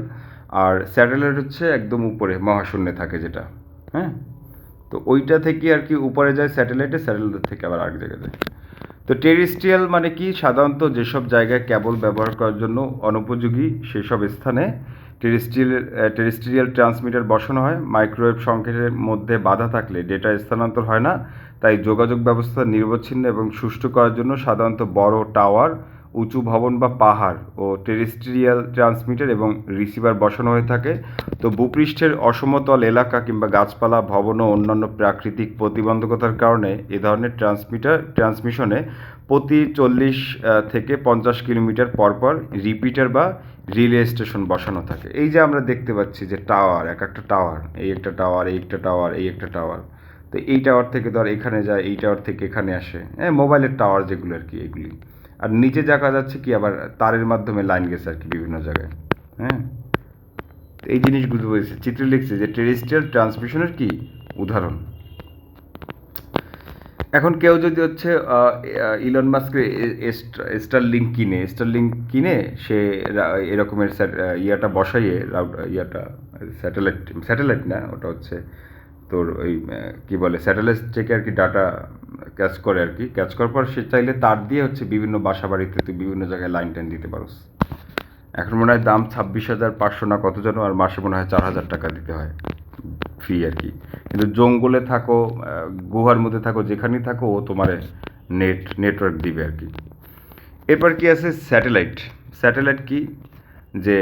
আর স্যাটেলাইট হচ্ছে একদম উপরে মহাশূন্যে থাকে যেটা, হ্যাঁ। তো ওইটা থেকে আর কি উপরে যায় স্যাটেলাইটে, স্যাটেলাইট থেকে আবার আরেক জায়গায় যায়। তো টেরিস্ট্রিয়াল মানে কি, সাধারণত যেসব জায়গায় কেবল ব্যবহার করার জন্য অনুপযোগী সেসব স্থানে টেরিস্ট্রিয়াল ট্রান্সমিটার বসানো হয়। মাইক্রোওয়েভ সংকেতের মধ্যে বাধা থাকলে ডেটা স্থানান্তর হয় না, তাই যোগাযোগ ব্যবস্থা নিরবচ্ছিন্ন এবং সুষ্ঠু করার জন্য সাধারণত বড় টাওয়ার, উঁচু ভবন বা পাহাড় ও টেরিস্ট্রিয়াল ট্রান্সমিটার এবং রিসিভার বসানো হয়ে থাকে। তো ভূপৃষ্ঠের অসমতল এলাকা কিংবা গাছপালা, ভবন ও অন্যান্য প্রাকৃতিক প্রতিবন্ধকতার কারণে এ ধরনের ট্রান্সমিশনে প্রতি 40 থেকে 50 কিলোমিটার পরপর রিপিটার বা রিলে স্টেশন বসানো থাকে। এই যে আমরা দেখতে পাচ্ছি যে টাওয়ার, এক একটা টাওয়ার, এই একটা টাওয়ার, এই একটা টাওয়ার, এই একটা টাওয়ার। তো এই টাওয়ার থেকে ধর এখানে যায়, এই টাওয়ার থেকে এখানে আসে, হ্যাঁ, মোবাইলের টাওয়ার যেগুলো আর কি, এগুলি। আর নিচে দেখা যাচ্ছে কি আবার তারের মাধ্যমে লাইন গেছে আর কি বিভিন্ন জায়গায়, হ্যাঁ। এই জিনিসগুলো বলছে, চিত্রে লিখছে যে টেরেস্ট্রিয়াল ট্রান্সমিশনের কি উদাহরণ। এখন কেউ যদি হচ্ছে ইলন মাস্কের স্টারলিংক কিনে সে এরকমের ইয়াটা বসাইয়ে ইয়াটা স্যাটেলাইট না, ওটা হচ্ছে তোর ওই কী বলে স্যাটেলাইট থেকে আর কি ডাটা ক্যাচ করে আর কি, ক্যাচ করার পর সে চাইলে তার দিয়ে হচ্ছে বিভিন্ন বাসা বাড়িতে তুই বিভিন্ন জায়গায় লাইন টাইন দিতে পারোস। এখন মনে হয় দাম 26,500 না কত যেন, আর মাসে মনে হয় 4,000 টাকা দিতে হয় ফি আর কি। কিন্তু জঙ্গলে থাকো, গুহার মধ্যে থাকো, যেখানেই থাকো ও তোমার নেটওয়ার্ক দিবে আর কি। এরপর কি আছে স্যাটেলাইট। স্যাটেলাইট কি, যে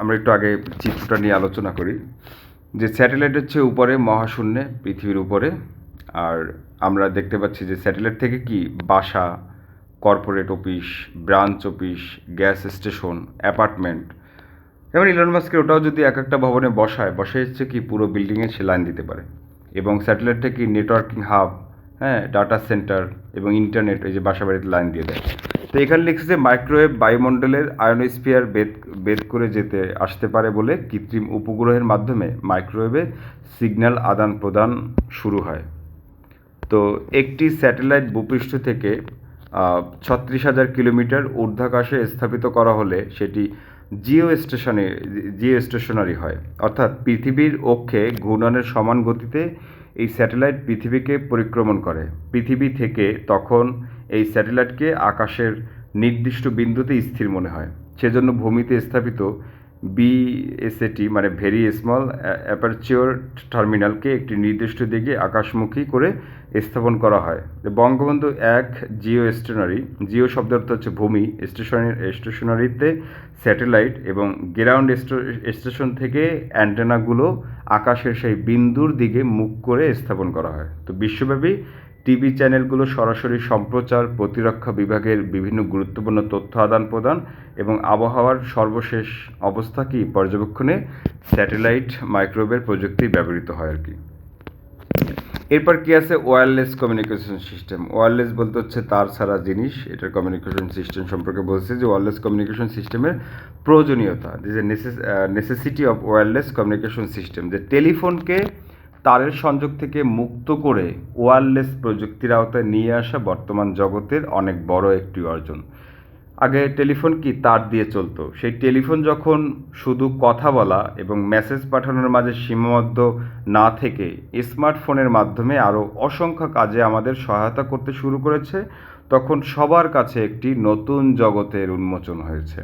আমরা একটু আগে চিত্রটা নিয়ে আলোচনা করি, যে স্যাটেলাইট হচ্ছে উপরে মহাশূন্যে পৃথিবীর উপরে। আর আমরা দেখতে পাচ্ছি যে স্যাটেলাইট থেকে কি বাসা, corporate office, branch office, gas station, apartment, যেমন ইলন মাস্কের ওটাও যদি এক একটা ভবনে বসায় হচ্ছে কি পুরো বিল্ডিংয়ে সে লাইন দিতে পারে। এবং স্যাটেলাইটটা কি নেটওয়ার্কিং হাব, হ্যাঁ, ডাটা সেন্টার এবং ইন্টারনেট, এই যে বাসা বাড়িতে লাইন দিয়ে দেয়। তো এখানে লিখছে যে মাইক্রোওয়েভ বায়ুমণ্ডলের আয়নোস্ফিয়ার বেদ করে যেতে আসতে পারে বলে কৃত্রিম উপগ্রহের মাধ্যমে মাইক্রোওয়েভে সিগন্যাল আদান প্রদান শুরু হয়। তো একটি স্যাটেলাইট ভূপৃষ্ঠ থেকে 36,000 কিলোমিটার ঊর্ধ্বাকাশে স্থাপিত করা হলে সেটি জিও স্টেশনারি হয়, অর্থাৎ পৃথিবীর অক্ষে ঘূর্ণনের সমান গতিতে এই স্যাটেলাইট পৃথিবীকে পরিক্রমণ করে। পৃথিবী থেকে তখন এই স্যাটেলাইটকে আকাশের নির্দিষ্ট বিন্দুতে স্থির মনে হয়। সেজন্য ভূমিতে স্থাপিত বিএসএটি মানে ভেরি স্মল অ্যাপারচিওর টার্মিনালকে একটি নির্দিষ্ট দিকে আকাশমুখী করে স্থাপন করা হয়। বঙ্গবন্ধু 1 জিও শব্দের অর্থ হচ্ছে ভূমি, স্টেশনারিতে স্যাটেলাইট এবং গ্রাউন্ড স্টেশন থেকে অ্যান্টেনাগুলো আকাশের সেই বিন্দুর দিকে মুখ করে স্থাপন করা হয়। তো বিশ্বব্যাপী টিভি চ্যানেলগুলো সরাসরি সম্প্রচার, প্রতিরক্ষা বিভাগের বিভিন্ন গুরুত্বপূর্ণ তথ্য আদান প্রদান এবং আবহাওয়ার সর্বশেষ অবস্থা কি পর্যবেক্ষণে স্যাটেলাইট মাইক্রোওয়েভ প্রযুক্তি ব্যবহৃত হয় আর কি। এরপর কি আছে ওয়্যারলেস কমিউনিকেশন সিস্টেম। ওয়্যারলেস বলতে হচ্ছে তার ছাড়া জিনিস, এটার কমিউনিকেশন সিস্টেম সম্পর্কে বলছে যে ওয়্যারলেস কমিউনিকেশন সিস্টেমের প্রয়োজনীয়তা, যে necessity of wireless communication system, যে টেলিফোনকে তারের সংযোগ থেকে মুক্ত করে ওয়্যারলেস প্রযুক্তির আওতায় নিয়ে আসা বর্তমান জগতের অনেক বড় একটি অর্জন। আগে টেলিফোন কি তার দিয়ে চলতো, সেই টেলিফোন যখন শুধু কথা বলা এবং মেসেজ পাঠানোর মাঝে সীমাবদ্ধ না থেকে স্মার্টফোনের মাধ্যমে আরও অসংখ্য কাজে আমাদের সহায়তা করতে শুরু করেছে, তখন সবার কাছে একটি নতুন জগতের উন্মোচন হয়েছে।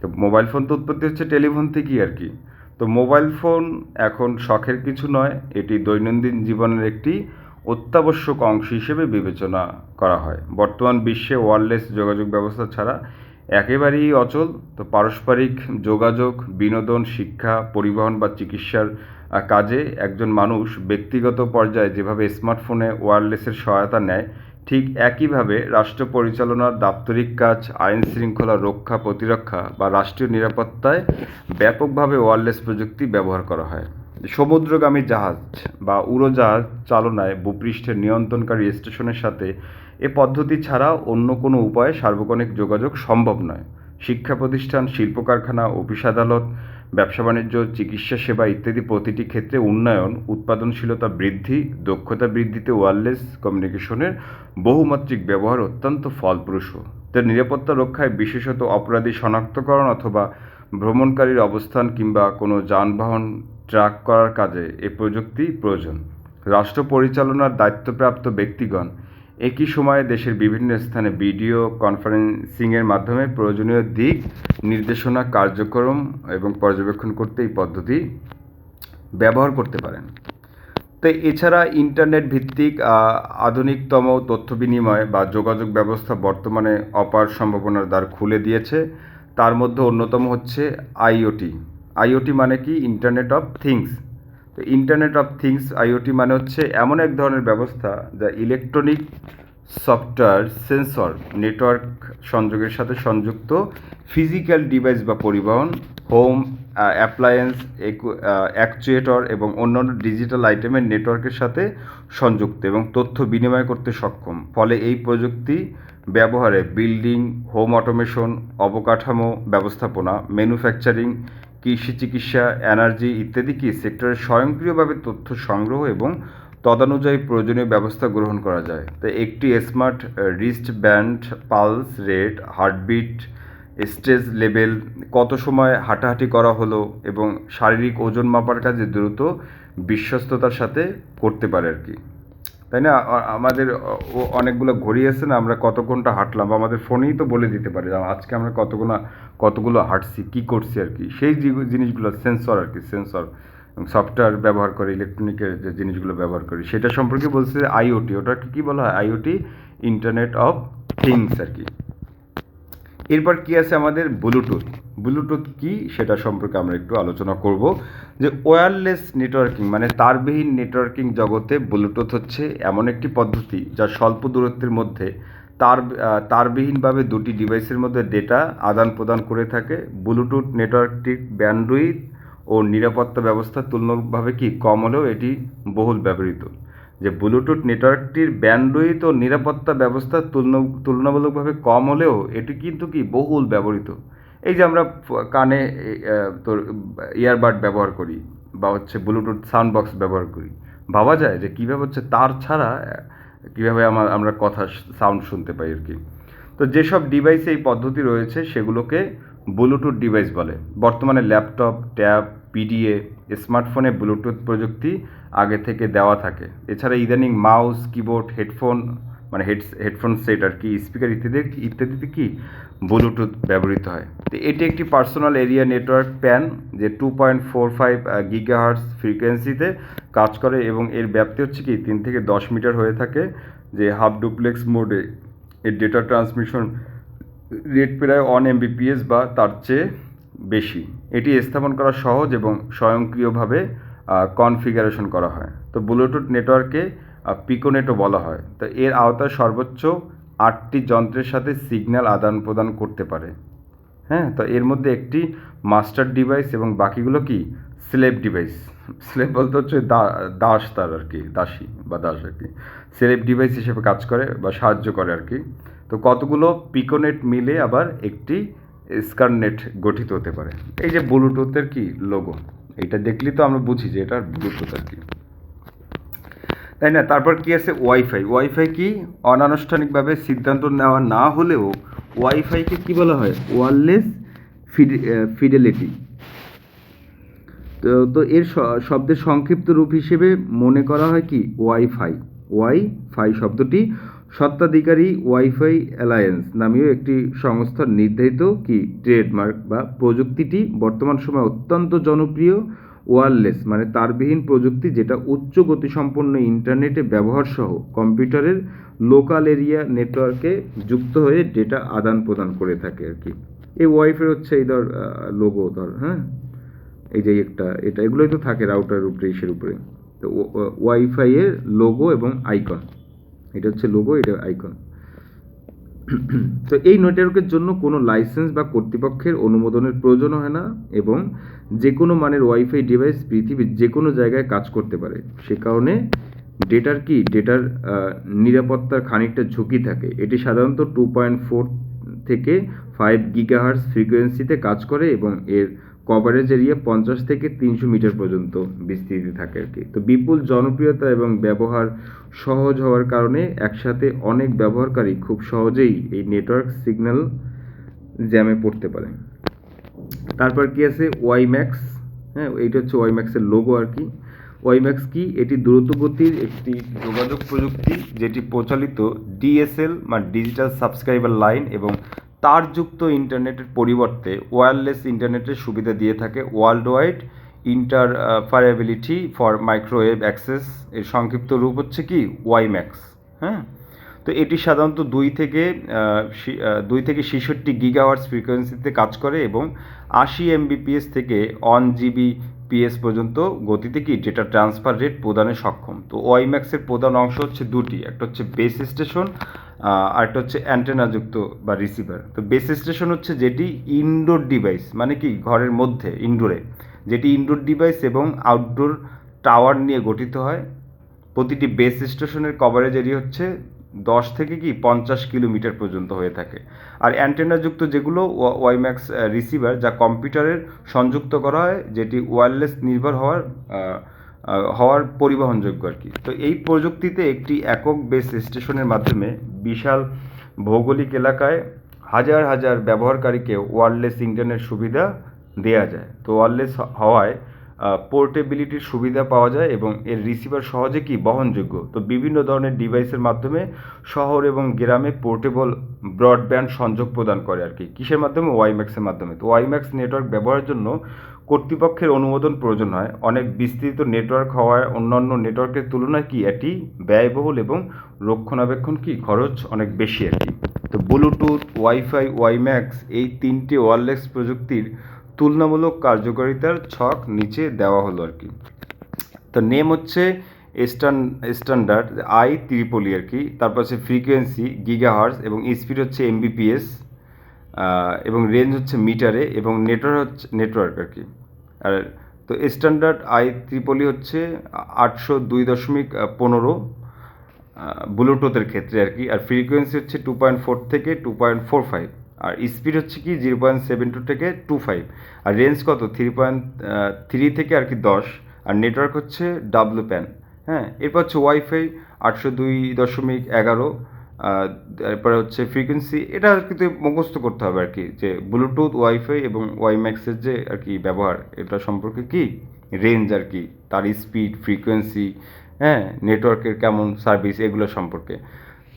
তো মোবাইল ফোন তো উৎপত্তি হচ্ছে টেলিফোন থেকেই আর কি। তো মোবাইল ফোন এখন শখের কিছু নয়, এটি দৈনন্দিন জীবনের একটি অত্যাবশ্যক অংশ হিসেবে বিবেচনা করা হয়। বর্তমান বিশ্বে ওয়্যারলেস যোগাযোগ ব্যবস্থা ছাড়া একেবারেই অচল। তো পারস্পরিক যোগাযোগ, বিনোদন, শিক্ষা, পরিবহন বা চিকিৎসার কাজে একজন মানুষ ব্যক্তিগত পর্যায়ে যেভাবে স্মার্টফোনে ওয়্যারলেসের সহায়তা নেয়, ঠিক একইভাবে রাষ্ট্র পরিচালনার দাপ্তরিক কাজ, আইন শৃঙ্খলা রক্ষা প্রতিরক্ষা বা রাষ্ট্রীয় নিরাপত্তায় ব্যাপকভাবে ওয়্যারলেস প্রযুক্তি ব্যবহার করা হয়। সমুদ্রগামী জাহাজ বা উড়োজাহাজ চালনায় ভূপৃষ্ঠের নিয়ন্ত্রণকারী স্টেশনের সাথে এ পদ্ধতি ছাড়া অন্য কোনো উপায়ে সার্বক্ষণিক যোগাযোগ সম্ভব নয়। শিক্ষা প্রতিষ্ঠান, শিল্প কারখানা, অফিস আদালত, ব্যবসা বাণিজ্য, চিকিৎসা সেবা ইত্যাদি প্রতিটি ক্ষেত্রে উন্নয়ন, উৎপাদনশীলতা বৃদ্ধি, দক্ষতা বৃদ্ধিতে ওয়্যারলেস কমিউনিকেশনের বহুমাত্রিক ব্যবহার অত্যন্ত ফলপ্রসূ। তার নিরাপত্তা রক্ষায়, বিশেষত অপরাধী শনাক্তকরণ অথবা ভ্রমণকারীর অবস্থান কিংবা কোনো যানবাহন ট্র্যাক করার কাজে এ প্রযুক্তি প্রয়োজন। রাষ্ট্র পরিচালনার দায়িত্বপ্রাপ্ত ব্যক্তিগণ একই সময়ে দেশের বিভিন্ন স্থানে ভিডিও কনফারেন্সিংয়ের মাধ্যমে প্রয়োজনীয় দিক নির্দেশনা কার্যক্রম এবং পর্যবেক্ষণ করতে এই পদ্ধতি ব্যবহার করতে পারেন। তো এছাড়া ইন্টারনেট ভিত্তিক আধুনিকতম তথ্য বিনিময় বা যোগাযোগ ব্যবস্থা বর্তমানে অপার সম্ভাবনার দ্বার খুলে দিয়েছে। তার মধ্যে অন্যতম হচ্ছে আইওটি। আইওটি মানে কি? Internet of things. তো ইন্টারনেট অফ থিংস, আইওটি মানে হচ্ছে এমন এক ধরনের ব্যবস্থা যা ইলেকট্রনিক, সফটওয়্যার, সেন্সর, নেটওয়ার্ক সংযোগের সাথে সংযুক্ত ফিজিক্যাল ডিভাইস বা পরিবহন, হোম অ্যাপ্লায়েন্স, অ্যাকচুয়েটর এবং অন্যান্য ডিজিটাল আইটেমের নেটওয়ার্কের সাথে সংযুক্ত এবং তথ্য বিনিময় করতে সক্ষম। ফলে এই প্রযুক্তি ব্যবহারে বিল্ডিং, হোম অটোমেশন, অবকাঠামো ব্যবস্থাপনা, ম্যানুফ্যাকচারিং, কৃষি, চিকিৎসা, এনার্জি ইত্যাদি সেক্টরে স্বয়ংক্রিয়ভাবে তথ্য সংগ্রহ এবং তদানুযায়ী প্রয়োজনীয় ব্যবস্থা গ্রহণ করা যায়। তাই একটি smart wrist band, pulse rate, heartbeat, stress level, কত সময় হাঁটাহাঁটি করা হলো এবং শারীরিক ওজন মাপার কাজে দ্রুত বিশ্বস্ততার সাথে করতে পারে আর কি, তাই না? আমাদের অনেকগুলো ঘড়ি আছে না, আমরা কত ঘন্টা হাঁটলাম, আমাদের ফোনেই তো বলে দিতে পারে আজকে আমরা কতগুলো হাঁটছি, কী করছি আর কি। সেই জিনিসগুলো সেন্সর আর কি, সেন্সর সফটওয়্যার ব্যবহার করে, ইলেকট্রনিকের যে জিনিসগুলো ব্যবহার করি সেটা সম্পর্কে বলছে আইওটি। ওটাকে কী বলা হয়? IoT, internet of things are কি। এরপর কি আছে আমাদের? ব্লুটুথ। ব্লুটুথ কি সেটা সম্পর্কে আমরা একটু আলোচনা করব। যে ওয়্যারলেস নেটওয়ার্কিং মানে তারবিহীন নেটওয়ার্কিং জগতে ব্লুটুথ হচ্ছে এমন একটি পদ্ধতি যা স্বল্প দূরত্বের মধ্যে তারবিহীনভাবে দুটি ডিভাইসের মধ্যে ডেটা আদান প্রদান করে থাকে। ব্লুটুথ নেটওয়ার্কটির ব্যান্ডউইথ ও নিরাপত্তা ব্যবস্থা তুলনামূলকভাবে কম হলেও এটি বহুল ব্যবহৃত। যে ব্লুটুথ নেটওয়ার্কটির ব্যান্ডউইথ ও নিরাপত্তা ব্যবস্থা তুলনামূলকভাবে কম হলেও এটি কিন্তু বহুল ব্যবহৃত। এই যে আমরা কানে তোর ইয়ারবাড ব্যবহার করি বা হচ্ছে ব্লুটুথ সাউন্ড বক্স ব্যবহার করি, ভাবা যায় যে কীভাবে হচ্ছে তার ছাড়া কীভাবে আমরা কথা সাউন্ড শুনতে পাই আর কি। তো যেসব ডিভাইসে এই পদ্ধতি রয়েছে সেগুলোকে ব্লুটুথ ডিভাইস বলে। বর্তমানে ল্যাপটপ, ট্যাব, পিডিএ, স্মার্টফোনে ব্লুটুথ প্রযুক্তি আগে থেকে দেওয়া থাকে। এছাড়া ইদানিং মাউস, কিবোর্ড, হেডফোন মানে হেডফোন সেট আর কি, স্পিকার ইত্যাদিতে ব্লুটুথ ব্যবহৃত হয়। তো এটি একটি পার্সোনাল এরিয়া নেটওয়ার্ক প্যান যে 2.45 গিগাহার্টজ ফ্রিকোয়েন্সিতে কাজ করে এবং এর ব্যাপ্তি হচ্ছে 3 থেকে 10 মিটার হয়ে থাকে। যে হাফ ডুপ্লেক্স মোডে এর ডেটা ট্রান্সমিশন রেট প্রায় 1 Mbps বা তার চেয়ে বেশি। এটি স্থাপন করা সহজ এবং স্বয়ংক্রিয়ভাবে কনফিগারেশন করা হয়। তো ব্লুটুথ নেটওয়ার্কে পিকোনেটও বলা হয়। তো এর আওতায় সর্বোচ্চ 8টি যন্ত্রের সাথে সিগন্যাল আদান প্রদান করতে পারে। হ্যাঁ, তো এর মধ্যে একটি মাস্টার ডিভাইস এবং বাকিগুলো স্লেভ ডিভাইস। স্লেভ বলতে হচ্ছে দাস, তার আর কি, দাসী বা দাস আর কি। স্লেভ ডিভাইস হিসেবে কাজ করে বা সাহায্য করে আর কি। তো কতগুলো পিকোনেট মিলে আবার একটি স্কারনেট গঠিত হতে পারে। এই যে ব্লুটুথের লোগো, এইটা দেখলেই তো আমরা বুঝি যে এটা ব্লুটুথ আর কি, তাই না? তারপর আছে ওয়াইফাই। ওয়াইফাই অনানুষ্ঠানিকভাবে সিদ্ধান্ত নেওয়া না হলেও ওয়াইফাইকে বলা হয়? Wireless fidelity. তো এর শব্দের সংক্ষিপ্ত রূপ হিসেবে মনে করা হয় ওয়াইফাই। ওয়াইফাই শব্দটি স্বত্বাধিকারী ওয়াইফাই অ্যালায়েন্স নামীয় একটি সংস্থার নির্ধারিত ট্রেডমার্ক বা প্রযুক্তিটি বর্তমান সময়ে অত্যন্ত জনপ্রিয় ওয়্যারলেস মানে তারবিহীন প্রযুক্তি যেটা উচ্চ গতিসম্পন্ন ইন্টারনেটে ব্যবহার সহ কম্পিউটারের লোকাল এরিয়া নেটওয়ার্কে যুক্ত হয়ে ডেটা আদান প্রদান করে থাকে আর কি। এই ওয়াইফাই হচ্ছে এই লোগো হ্যাঁ, এই যে এটা এগুলোই তো থাকে রাউটারের উপরে, ইসের উপরে। তো ওয়াইফাই এর লোগো এবং আইকন, এটা হচ্ছে লোগো, এটা আইকন। তো এই নেটওয়ার্কের জন্য কোনো লাইসেন্স বা কর্তৃপক্ষের অনুমোদনের প্রয়োজন হয় না এবং যে কোনো মানের ওয়াইফাই ডিভাইস পৃথিবীর যে কোনো জায়গায় কাজ করতে পারে। সে কারণে ডেটার নিরাপত্তার খানিকটা ঝুঁকি থাকে। এটি সাধারণত 2.4 থেকে 5 গিগাহার্টজ ফ্রিকোয়েন্সিতে কাজ করে এবং এর কভারেজ এরিয়া 50 থেকে 300 মিটার পর্যন্ত বিস্তৃতি থাকে আর কি। তো বিপুল জনপ্রিয়তা এবং ব্যবহার সহজ হওয়ার কারণে একসাথে অনেক ব্যবহারকারী খুব সহজেই এই নেটওয়ার্ক সিগন্যাল জ্যামে পড়তে পারে। তারপর কি আছে ওয়াইম্যাক্স। হ্যাঁ, এইটা হচ্ছে ওয়াইম্যাক্সের লোগো আর কি। ওয়াইম্যাক্স কি? এটি দ্রুতগতির একটি যোগাযোগ প্রযুক্তি যেটি প্রচলিত ডিএসএল বা ডিজিটাল সাবস্ক্রাইবার লাইন এবং তারযুক্ত ইন্টারনেটের পরিবর্তে ওয়্যারলেস ইন্টারনেটের সুবিধা দিয়ে থাকে। World wide interoperability for microwave access এর সংক্ষিপ্ত রূপ হচ্ছে কি ওয়াইম্যাক্স। হ্যাঁ, তো এটি সাধারণত 2 থেকে 66 গিগাহার্টজ ফ্রিকোয়েন্সিতে কাজ করে এবং 80 এমবিপিএস থেকে 1 জিবিপিএস পর্যন্ত গতিতে কি ডেটা ট্রান্সফার রেট প্রদানে সক্ষম। তো ওয়াইম্যাক্সের প্রধান অংশ হচ্ছে দুটি, একটা হচ্ছে বেস স্টেশন আর একটা হচ্ছে অ্যান্টেনাযুক্ত বা রিসিভার। তো বেস স্টেশন হচ্ছে যেটি ইনডোর ডিভাইস, মানে কি ঘরের মধ্যে ইনডোরে, যেটি ইনডোর ডিভাইস এবং আউটডোর টাওয়ার নিয়ে গঠিত হয়। প্রতিটি বেস স্টেশনের কভারেজ এরিয়া হচ্ছে 10 থেকে 50 কিলোমিটার পর্যন্ত হয়ে থাকে। আর অ্যান্টেনাযুক্ত যেগুলো ওয়াইম্যাক্স রিসিভার, যা কম্পিউটারের সংযুক্ত করা হয়, যেটি ওয়্যারলেস নির্ভর হওয়ার পরিবহনযোগ্য আর কি। তো এই প্রযুক্তিতে একটি একক বেস স্টেশনের মাধ্যমে বিশাল ভৌগোলিক এলাকায় হাজার হাজার ব্যবহারকারীকে ওয়্যারলেস ইন্টারনেট সুবিধা দেওয়া যায়। তো ওয়্যারলেস হওয়ায় পোর্টেবিলিটির সুবিধা পাওয়া যায় এবং এর রিসিভার সহজে কি বহনযোগ্য। তো বিভিন্ন ধরনের ডিভাইসের মাধ্যমে শহর এবং গ্রামে পোর্টেবল ব্রডব্যান্ড সংযোগ প্রদান করে আর কি। কিসের মাধ্যমে? ওয়াইম্যাক্সের মাধ্যমে। তো ওয়াইম্যাক্স নেটওয়ার্ক ব্যবহারের জন্য কর্তৃপক্ষের অনুমোদন প্রয়োজন হয়। অনেক বিস্তৃত নেটওয়ার্ক হওয়ায় অন্যান্য নেটওয়ার্কের তুলনায় কি এটি ব্যয়বহুল এবং রক্ষণাবেক্ষণ কি খরচ অনেক বেশি আর কি। তো ব্লুটুথ, ওয়াইফাই, ওয়াইম্যাক্স এই তিনটি ওয়্যারলেস প্রযুক্তির তুলনামূলক কার্যকারিতার ছক নিচে দেওয়া হলো আর কি। তো নেম হচ্ছে স্ট্যান্ডার্ড IEEE আর কি। তারপর হচ্ছে ফ্রিকোয়েন্সি গিগাহার্টজ এবং স্পিড হচ্ছে এমবিপিএস এবং রেঞ্জ হচ্ছে মিটারে এবং নেটওয়ার্ক আর কি। আর তো স্ট্যান্ডার্ড IEEE হচ্ছে 802.15 ব্লুটুথের ক্ষেত্রে আর কি। আর ফ্রিকোয়েন্সি হচ্ছে 2.4 থেকে 2.45 আর স্পিড হচ্ছে কি 0.72 থেকে 25 আর রেঞ্জ কত 3.3 থেকে আর কি 10 আর নেটওয়ার্ক হচ্ছে WPAN। হ্যাঁ, এরপর হচ্ছে ওয়াইফাই 802.11 তারপরে হচ্ছে ফ্রিকোয়েন্সি, এটা কিন্তু মুখস্থ করতে হবে আর কি, যে ব্লুটুথ, ওয়াইফাই এবং ওয়াইম্যাক্সের যে আর কি ব্যবহার, এটা সম্পর্কে কি রেঞ্জ আর কি, তার স্পিড, ফ্রিকোয়েন্সি, হ্যাঁ, নেটওয়ার্কের কেমন সার্ভিস, এগুলো সম্পর্কে।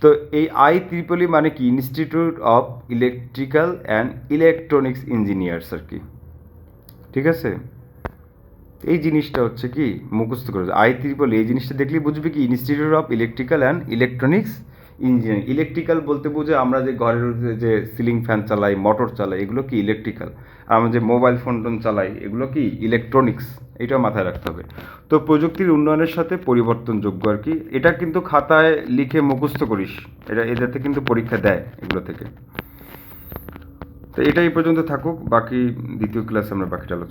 তো এই IEEE মানে কি institute of electrical and electronics engineers আর কি। ঠিক আছে, এই জিনিসটা হচ্ছে কি মুখস্থ করে IEEE, এই জিনিসটা দেখলেই বুঝবে কি institute of electrical and electronics engineering. Electrical বলতে বোঝে আমরা যে ঘরের যে সিলিং ফ্যান চালাই, মোটর চালাই, এগুলো কি ইলেকট্রিক্যাল। আর আমরা যে মোবাইল ফোন টোন চালাই, এগুলো কি ইলেকট্রনিক্স। এটাও মাথায় রাখতে হবে। তো প্রযুক্তির উন্নয়নের সাথে পরিবর্তনযোগ্য আর কি। এটা কিন্তু খাতায় লিখে মুখস্থ করিস, এটা এটাতে কিন্তু পরীক্ষা দেয় এগুলো থেকে। তো এটাই পর্যন্ত থাকুক, বাকি দ্বিতীয় ক্লাসে আমরা বাকিটা আলোচনা